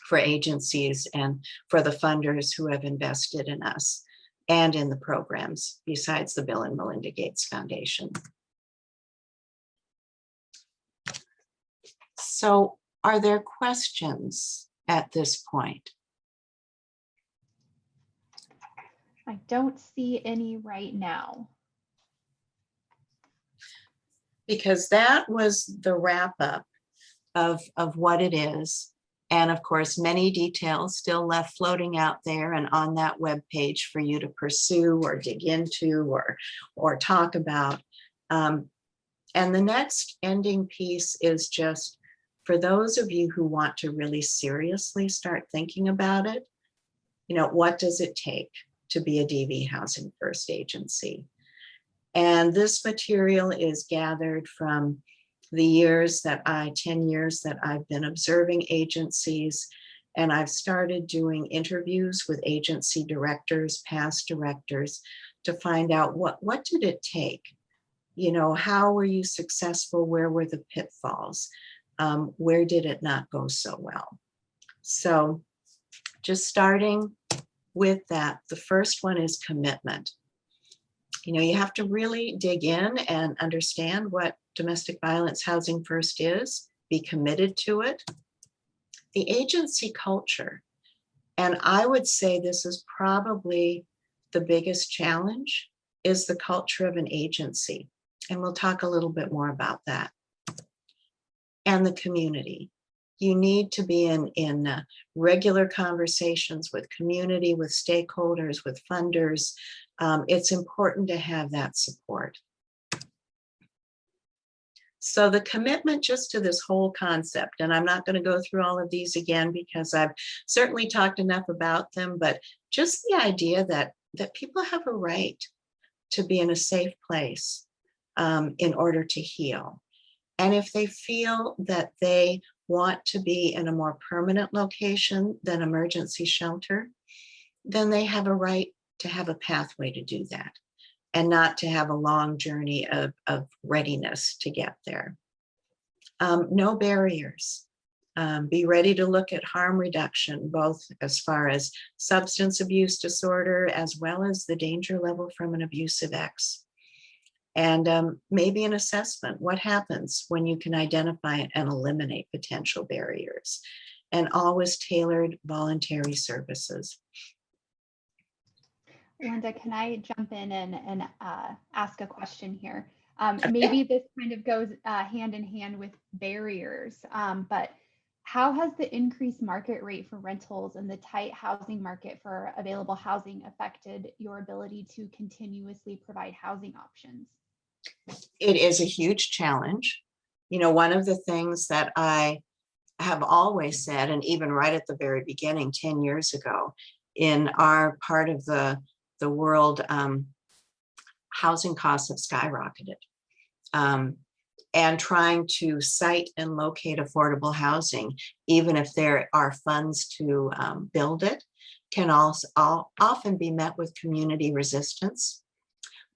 for agencies and for the funders who have invested in us and in the programs besides the Bill and Melinda Gates Foundation. So are there questions at this point? I don't see any right now. Because that was the wrap up of what it is. And of course, many details still left floating out there and on that web page for you to pursue or dig into or talk about. And the next ending piece is just for those of you who want to really seriously start thinking about it, you know, what does it take to be a DV Housing First agency? And this material is gathered from the 10 years that I've been observing agencies, and I've started doing interviews with agency directors, past directors, to find out what did it take? You know, how were you successful? Where were the pitfalls? Where did it not go so well? So just starting with that, the first one is commitment. You know, you have to really dig in and understand what domestic violence housing first is, be committed to it. The agency culture, and I would say this is probably the biggest challenge, is the culture of an agency. And we'll talk a little bit more about that. And the community. You need to be in regular conversations with community, with stakeholders, with funders. It's important to have that support. So the commitment just to this whole concept, and I'm not going to go through all of these again because I've certainly talked enough about them, but just the idea that people have a right to be in a safe place in order to heal. And if they feel that they want to be in a more permanent location than emergency shelter, then they have a right to have a pathway to do that and not to have a long journey of readiness to get there. No barriers. Be ready to look at harm reduction, both as far as substance abuse disorder, as well as the danger level from an abusive ex. And maybe an assessment. What happens when you can identify and eliminate potential barriers? And always tailored voluntary services. Linda, can I jump in and ask a question here? Maybe this kind of goes hand in hand with barriers, but how has the increased market rate for rentals and the tight housing market for available housing affected your ability to continuously provide housing options? It is a huge challenge. You know, one of the things that I have always said, and even right at the very beginning, 10 years ago, in our part of the world, housing costs have skyrocketed. And trying to site and locate affordable housing, even if there are funds to build it, can also often be met with community resistance.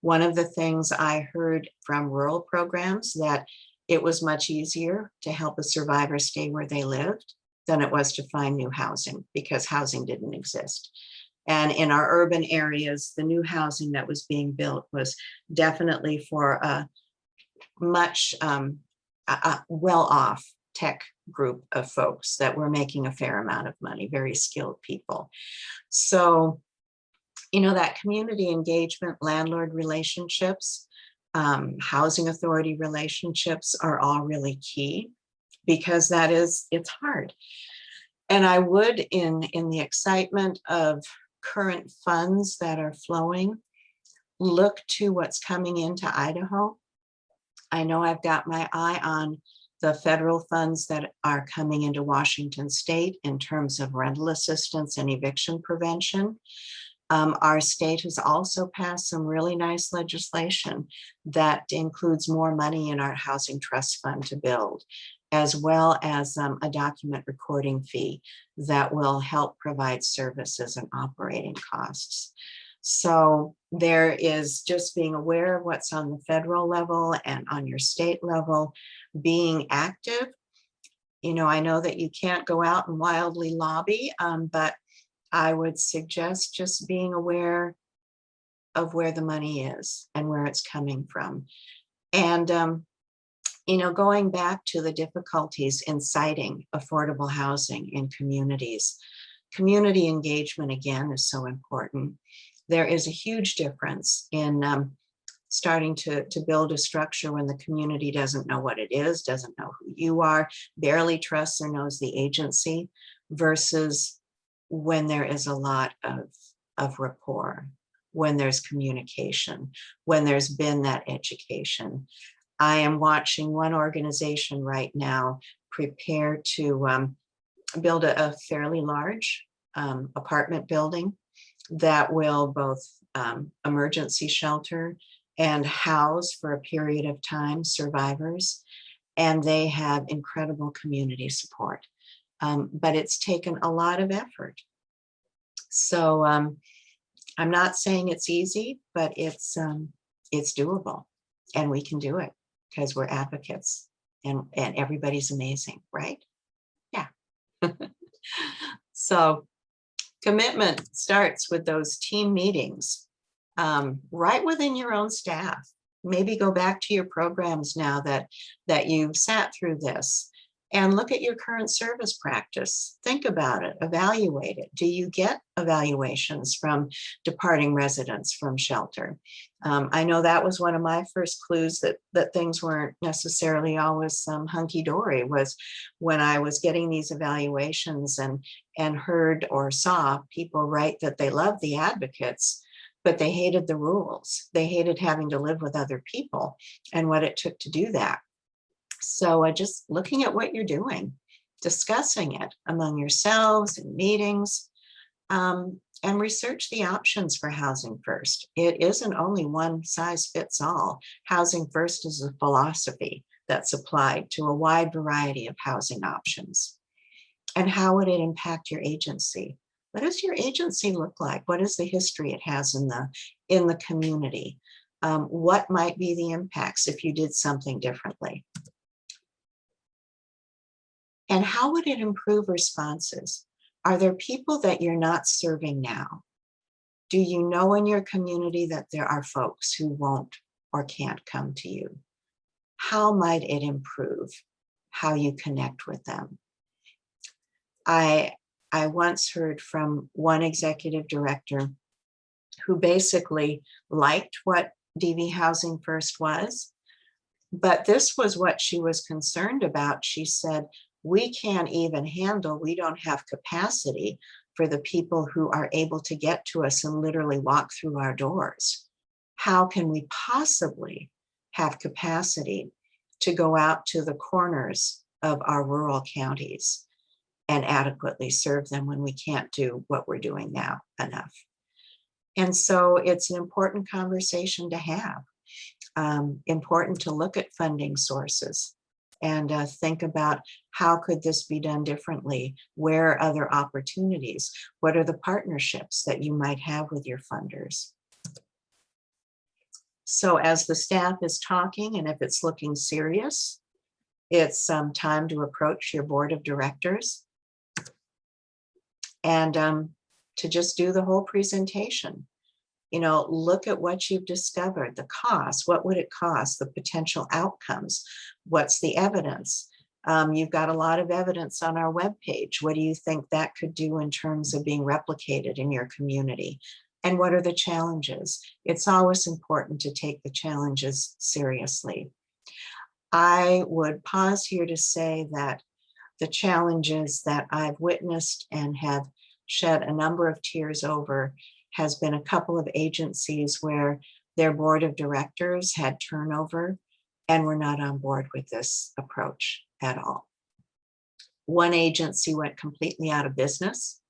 One of the things I heard from rural programs that it was much easier to help a survivor stay where they lived than it was to find new housing because housing didn't exist. And in our urban areas, the new housing that was being built was definitely for a much well-off tech group of folks that were making a fair amount of money, very skilled people. So, you know, that community engagement, landlord relationships, housing authority relationships are all really key because it's hard. And I would, in the excitement of current funds that are flowing, look to what's coming into Idaho. I know I've got my eye on the federal funds that are coming into Washington State in terms of rental assistance and eviction prevention. Our state has also passed some really nice legislation that includes more money in our housing trust fund to build, as well as a document recording fee that will help provide services and operating costs. So there is just being aware of what's on the federal level and on your state level, being active. You know, I know that you can't go out and wildly lobby, but I would suggest just being aware of where the money is and where it's coming from. And, you know, going back to the difficulties in siting affordable housing in communities, community engagement, again, is so important. There is a huge difference in starting to build a structure when the community doesn't know what it is, doesn't know who you are, barely trusts or knows the agency, versus when there is a lot of rapport, when there's communication, when there's been that education. I am watching one organization right now prepare to build a fairly large apartment building that will both emergency shelter and house for a period of time survivors. And they have incredible community support. But it's taken a lot of effort. So I'm not saying it's easy, but it's doable, and we can do it because we're advocates, and everybody's amazing, right? Yeah. So commitment starts with those team meetings, right within your own staff. Maybe go back to your programs now that you've sat through this, and look at your current service practice. Think about it, evaluate it. Do you get evaluations from departing residents from shelter? I know that was one of my first clues that things weren't necessarily always hunky-dory, was when I was getting these evaluations and heard or saw people write that they loved the advocates, but they hated the rules. They hated having to live with other people and what it took to do that. So just looking at what you're doing, discussing it among yourselves in meetings, and research the options for Housing First. It isn't only one size fits all. Housing First is a philosophy that's applied to a wide variety of housing options. And how would it impact your agency? What does your agency look like? What is the history it has in the community? What might be the impacts if you did something differently? And how would it improve responses? Are there people that you're not serving now? Do you know in your community that there are folks who won't or can't come to you? How might it improve how you connect with them? I once heard from one executive director who basically liked what DV Housing First was, but this was what she was concerned about. She said, we can't even handle, we don't have capacity for the people who are able to get to us and literally walk through our doors. How can we possibly have capacity to go out to the corners of our rural counties and adequately serve them when we can't do what we're doing now enough? And so it's an important conversation to have, important to look at funding sources and think about how could this be done differently? Where are other opportunities? What are the partnerships that you might have with your funders? So as the staff is talking, and if it's looking serious, it's time to approach your board of directors and to just do the whole presentation. You know, look at what you've discovered, the cost, what would it cost, the potential outcomes, what's the evidence? You've got a lot of evidence on our webpage. What do you think that could do in terms of being replicated in your community? And what are the challenges? It's always important to take the challenges seriously. I would pause here to say that the challenges that I've witnessed and have shed a number of tears over has been a couple of agencies where their board of directors had turnover and were not on board with this approach. at all. One agency went completely out of business.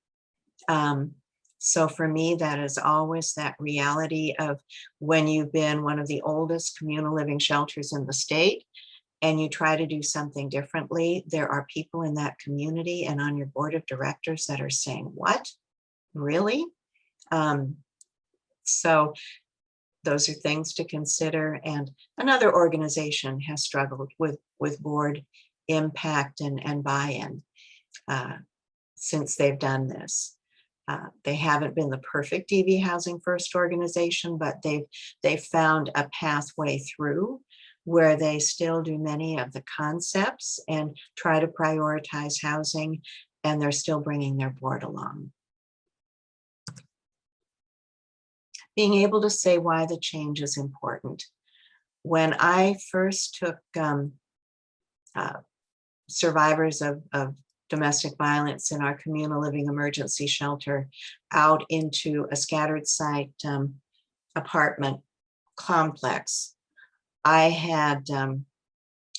So for me, that is always that reality of when you've been one of the oldest communal living shelters in the state and you try to do something differently, there are people in that community and on your board of directors that are saying, what, really? So those are things to consider. And another organization has struggled with board impact and buy-in since they've done this. They haven't been the perfect DV Housing First organization, but they've found a pathway through where they still do many of the concepts and try to prioritize housing, and they're still bringing their board along. Being able to say why the change is important. When I first took survivors of domestic violence in our communal living emergency shelter out into a scattered site apartment complex, I had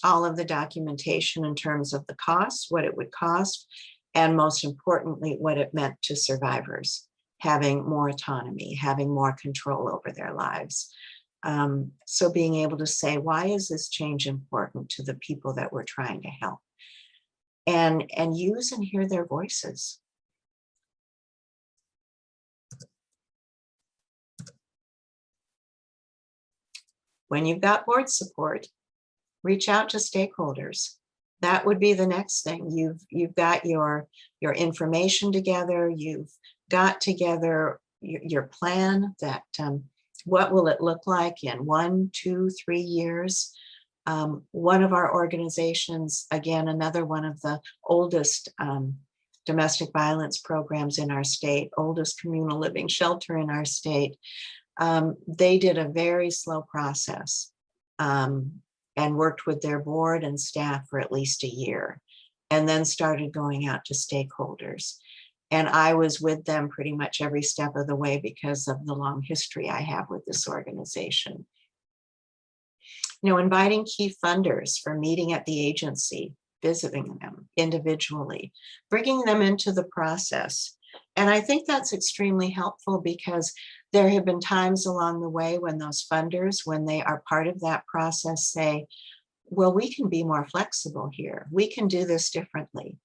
all of the documentation in terms of the cost, what it would cost, and most importantly, what it meant to survivors, having more autonomy, having more control over their lives. So being able to say, why is this change important to the people that we're trying to help? And use and hear their voices. When you've got board support, reach out to stakeholders. That would be the next thing. You've got your information together, you've got together your plan that what will it look like in 1, 2, 3 years? One of our organizations, again, another one of the oldest domestic violence programs in our state, oldest communal living shelter in our state, they did a very slow process and worked with their board and staff for at least a year, and then started going out to stakeholders. And I was with them pretty much every step of the way because of the long history I have with this organization. You know, inviting key funders for meeting at the agency, visiting them individually, bringing them into the process. And I think that's extremely helpful because there have been times along the way when those funders, when they are part of that process, say, well, we can be more flexible here. We can do this differently.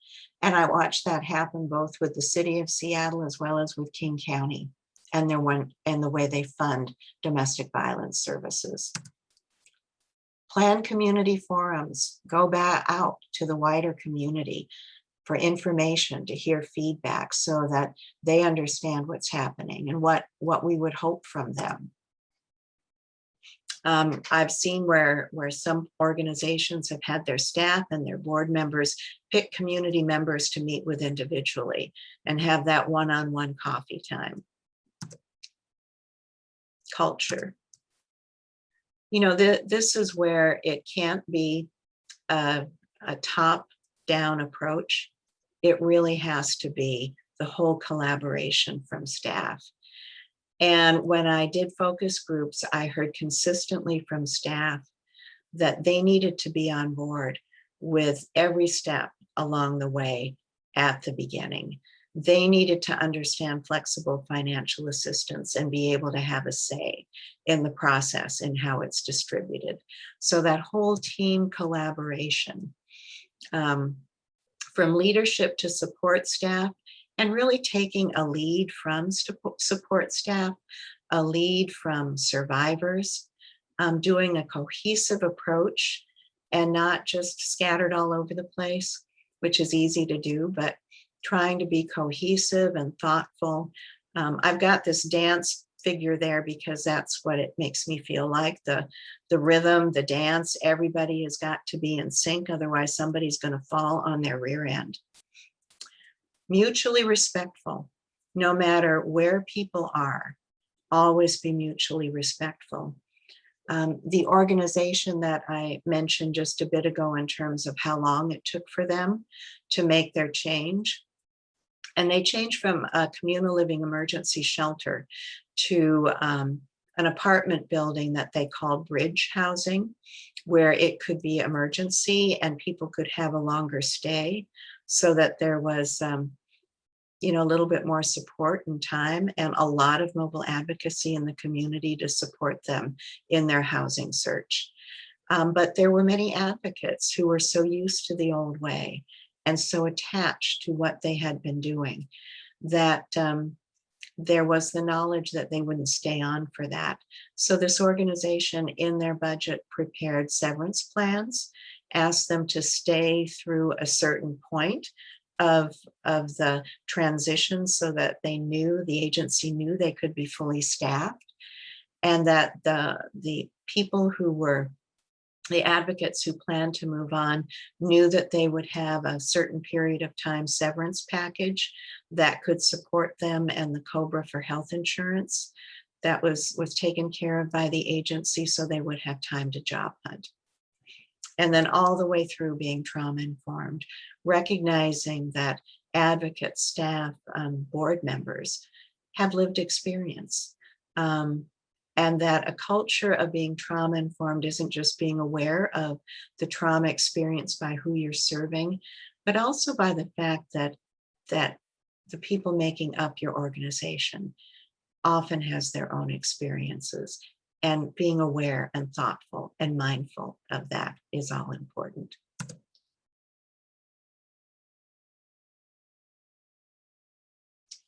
And I watched that happen both with the city of Seattle as well as with King County and the way they fund domestic violence services. Plan community forums, go back out to the wider community for information, to hear feedback so that they understand what's happening and what we would hope from them. I've seen where some organizations have had their staff and their board members pick community members to meet with individually and have that one-on-one coffee time. Culture. You know, this is where it can't be a top-down approach. It really has to be the whole collaboration from staff. And when I did focus groups, I heard consistently from staff that they needed to be on board with every step along the way at the beginning. They needed to understand flexible financial assistance and be able to have a say in the process and how it's distributed. So that whole team collaboration, from leadership to support staff, and really taking a lead from support staff, a lead from survivors, doing a cohesive approach and not just scattered all over the place, which is easy to do, but trying to be cohesive and thoughtful. I've got this dance figure there because that's what it makes me feel like, the rhythm, the dance, everybody has got to be in sync, otherwise somebody's going to fall on their rear end. Mutually respectful, no matter where people are, always be mutually respectful. The organization that I mentioned just a bit ago in terms of how long it took for them to make their change, and they changed from a communal living emergency shelter to an apartment building that they called bridge housing, where it could be emergency and people could have a longer stay, so that there was a little bit more support and time, and a lot of mobile advocacy in the community to support them in their housing search. But there were many advocates who were so used to the old way and so attached to what they had been doing that there was the knowledge that they wouldn't stay on for that. So this organization in their budget prepared severance plans, asked them to stay through a certain point of the transition so that the agency knew they could be fully staffed, and that the people who were the advocates who planned to move on knew that they would have a certain period of time severance package that could support them, and the COBRA for health insurance that was taken care of by the agency, so they would have time to job hunt. And then all the way through being trauma informed, recognizing that advocates, staff, board members have lived experience. And that a culture of being trauma informed isn't just being aware of the trauma experienced by who you're serving, but also by the fact that the people making up your organization often has their own experiences, and being aware and thoughtful and mindful of that is all important.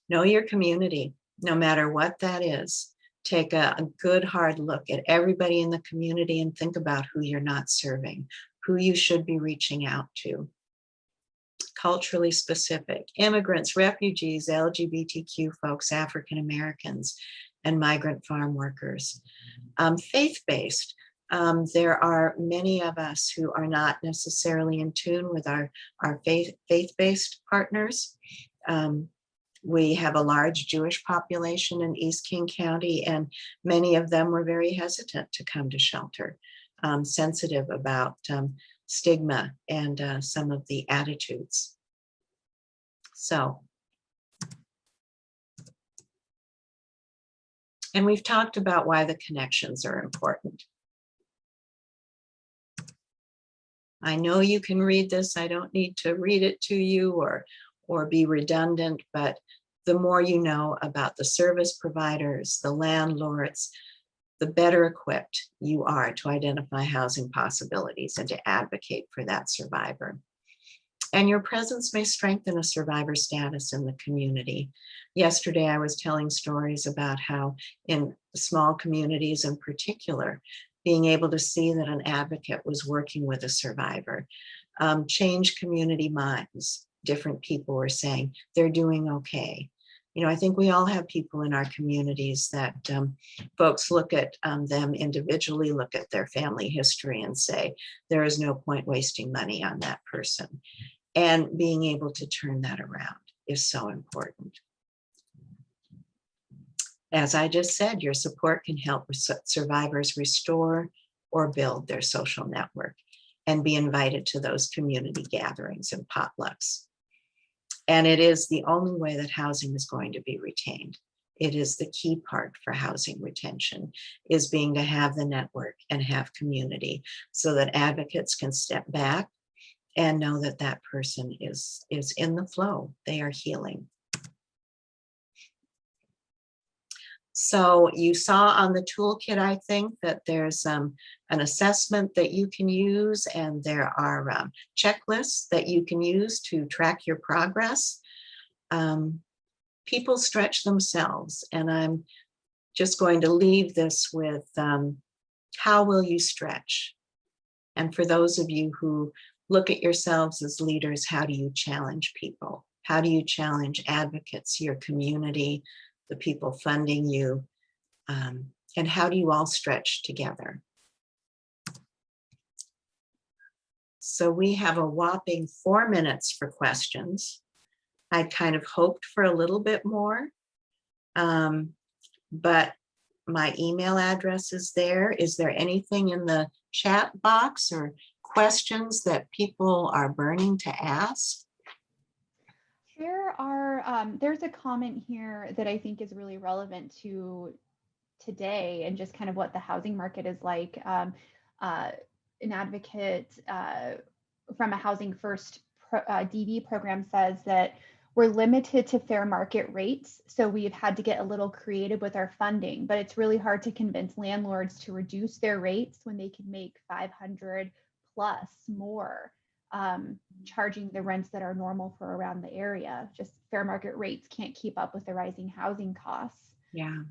Know your community, no matter what that is. Take a good hard look at everybody in the community and think about who you're not serving, who you should be reaching out to. Culturally specific: immigrants, refugees, LGBTQ folks, African Americans, and migrant farm workers. Faith-based: there are many of us who are not necessarily in tune with our faith-based partners. We have a large Jewish population in East King County, and many of them were very hesitant to come to shelter, sensitive about stigma and some of the attitudes. So, and we've talked about why the connections are important. I know you can read this. I don't need to read it to you or be redundant, but the more you know about the service providers, the landlords, the better equipped you are to identify housing possibilities and to advocate for that survivor. And your presence may strengthen a survivor status in the community. Yesterday, I was telling stories about how in small communities in particular, being able to see that an advocate was working with a survivor changed community minds. Different people were saying they're doing okay. I think we all have people in our communities that folks look at them individually, look at their family history and say, there is no point wasting money on that person. And being able to turn that around is so important. As I just said, your support can help survivors restore or build their social network and be invited to those community gatherings and potlucks. And it is the only way that housing is going to be retained. It is the key part for housing retention, is being to have the network and have community so that advocates can step back and know that that person is in the flow. They are healing. So you saw on the toolkit, I think, that there's an assessment that you can use, and there are checklists that you can use to track your progress. People stretch themselves, and I'm just going to leave this with how will you stretch? And for those of you who look at yourselves as leaders, how do you challenge people? How do you challenge advocates, your community, the people funding you, and how do you all stretch together? So we have a whopping 4 minutes for questions. I kind of hoped for a little bit more, but my email address is there. Is there anything in the chat box or questions that people are burning to ask? There's a comment here that I think is really relevant to today and just kind of what the housing market is like. An advocate from a Housing First DV program says that we're limited to fair market rates. So we've had to get a little creative with our funding, but it's really hard to convince landlords to reduce their rates when they can make 500 plus more, charging the rents that are normal for around the area. Just fair market rates can't keep up with the rising housing costs. Yeah.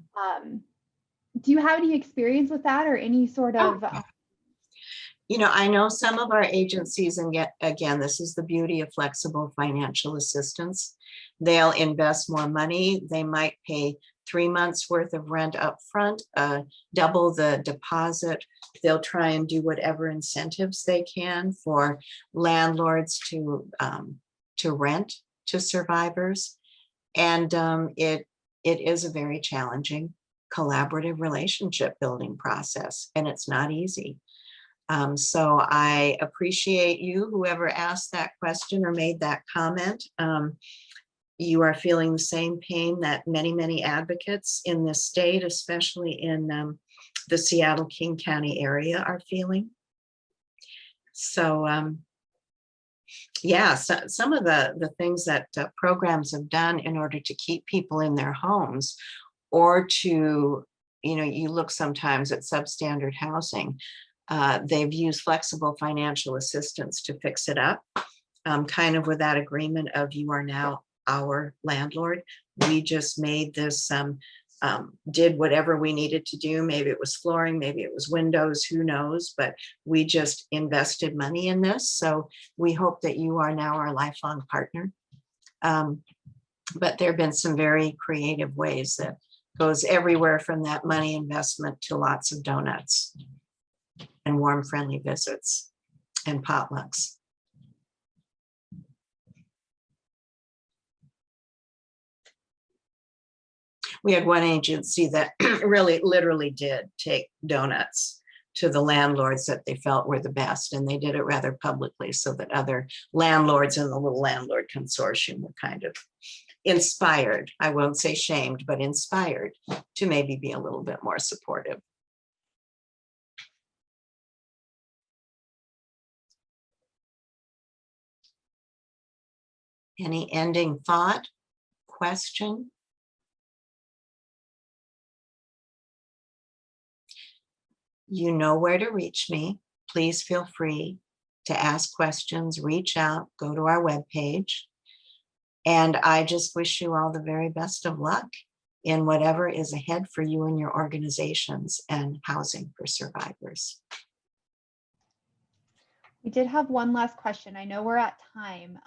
Do you have any experience with that or any sort of? You know, I know some of our agencies, and yet again, this is the beauty of flexible financial assistance. They'll invest more money. They might pay 3 months worth of rent up front, double the deposit. They'll try and do whatever incentives they can for landlords to rent to survivors. And it is a very challenging collaborative relationship building process, and it's not easy. So I appreciate you, whoever asked that question or made that comment. You are feeling the same pain that many, many advocates in this state, especially in the Seattle-King County area, are feeling. So yeah, so some of the things that programs have done in order to keep people in their homes, or to, you know, you look sometimes at substandard housing, they've used flexible financial assistance to fix it up, kind of with that agreement of you are now our landlord. We just made this, did whatever we needed to do. Maybe it was flooring, maybe it was windows, who knows, but we just invested money in this. So we hope that you are now our lifelong partner. But there have been some very creative ways that goes everywhere from that money investment to lots of donuts and warm, friendly visits and potlucks. We had one agency that really literally did take donuts to the landlords that they felt were the best, and they did it rather publicly so that other landlords in the little landlord consortium were kind of inspired, I won't say shamed, but inspired to maybe be a little bit more supportive. Any ending thought, question? You know where to reach me. Please feel free to ask questions, reach out, go to our webpage. And I just wish you all the very best of luck in whatever is ahead for you and your organizations and housing for survivors. We did have one last question. I know we're at time,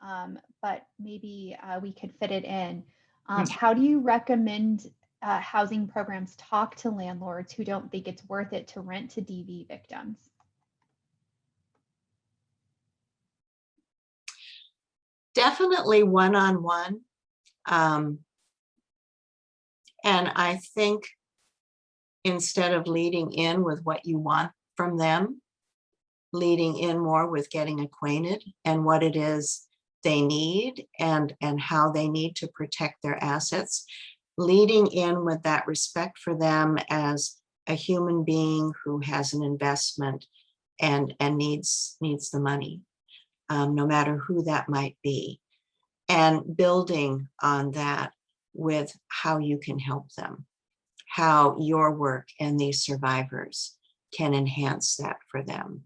but maybe we could fit it in. How do you recommend housing programs talk to landlords who don't think it's worth it to rent to DV victims? Definitely one-on-one. And I think instead of leading in with what you want from them, leading in more with getting acquainted and what it is they need and how they need to protect their assets, leading in with that respect for them as a human being who has an investment and needs the money, no matter who that might be, and building on that with how you can help them, how your work and these survivors can enhance that for them.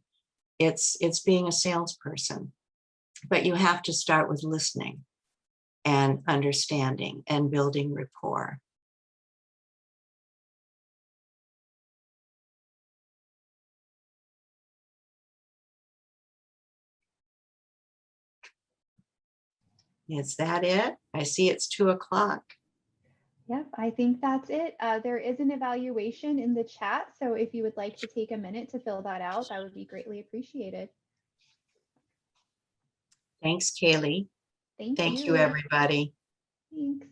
It's being a salesperson, but you have to start with listening and understanding and building rapport. Is that it? I see it's 2 o'clock. Yep, I think that's it. There is an evaluation in the chat, so if you would like to take a minute to fill that out, that would be greatly appreciated. Thanks, Kaylee. Thank Thank you, you, everybody. Thanks.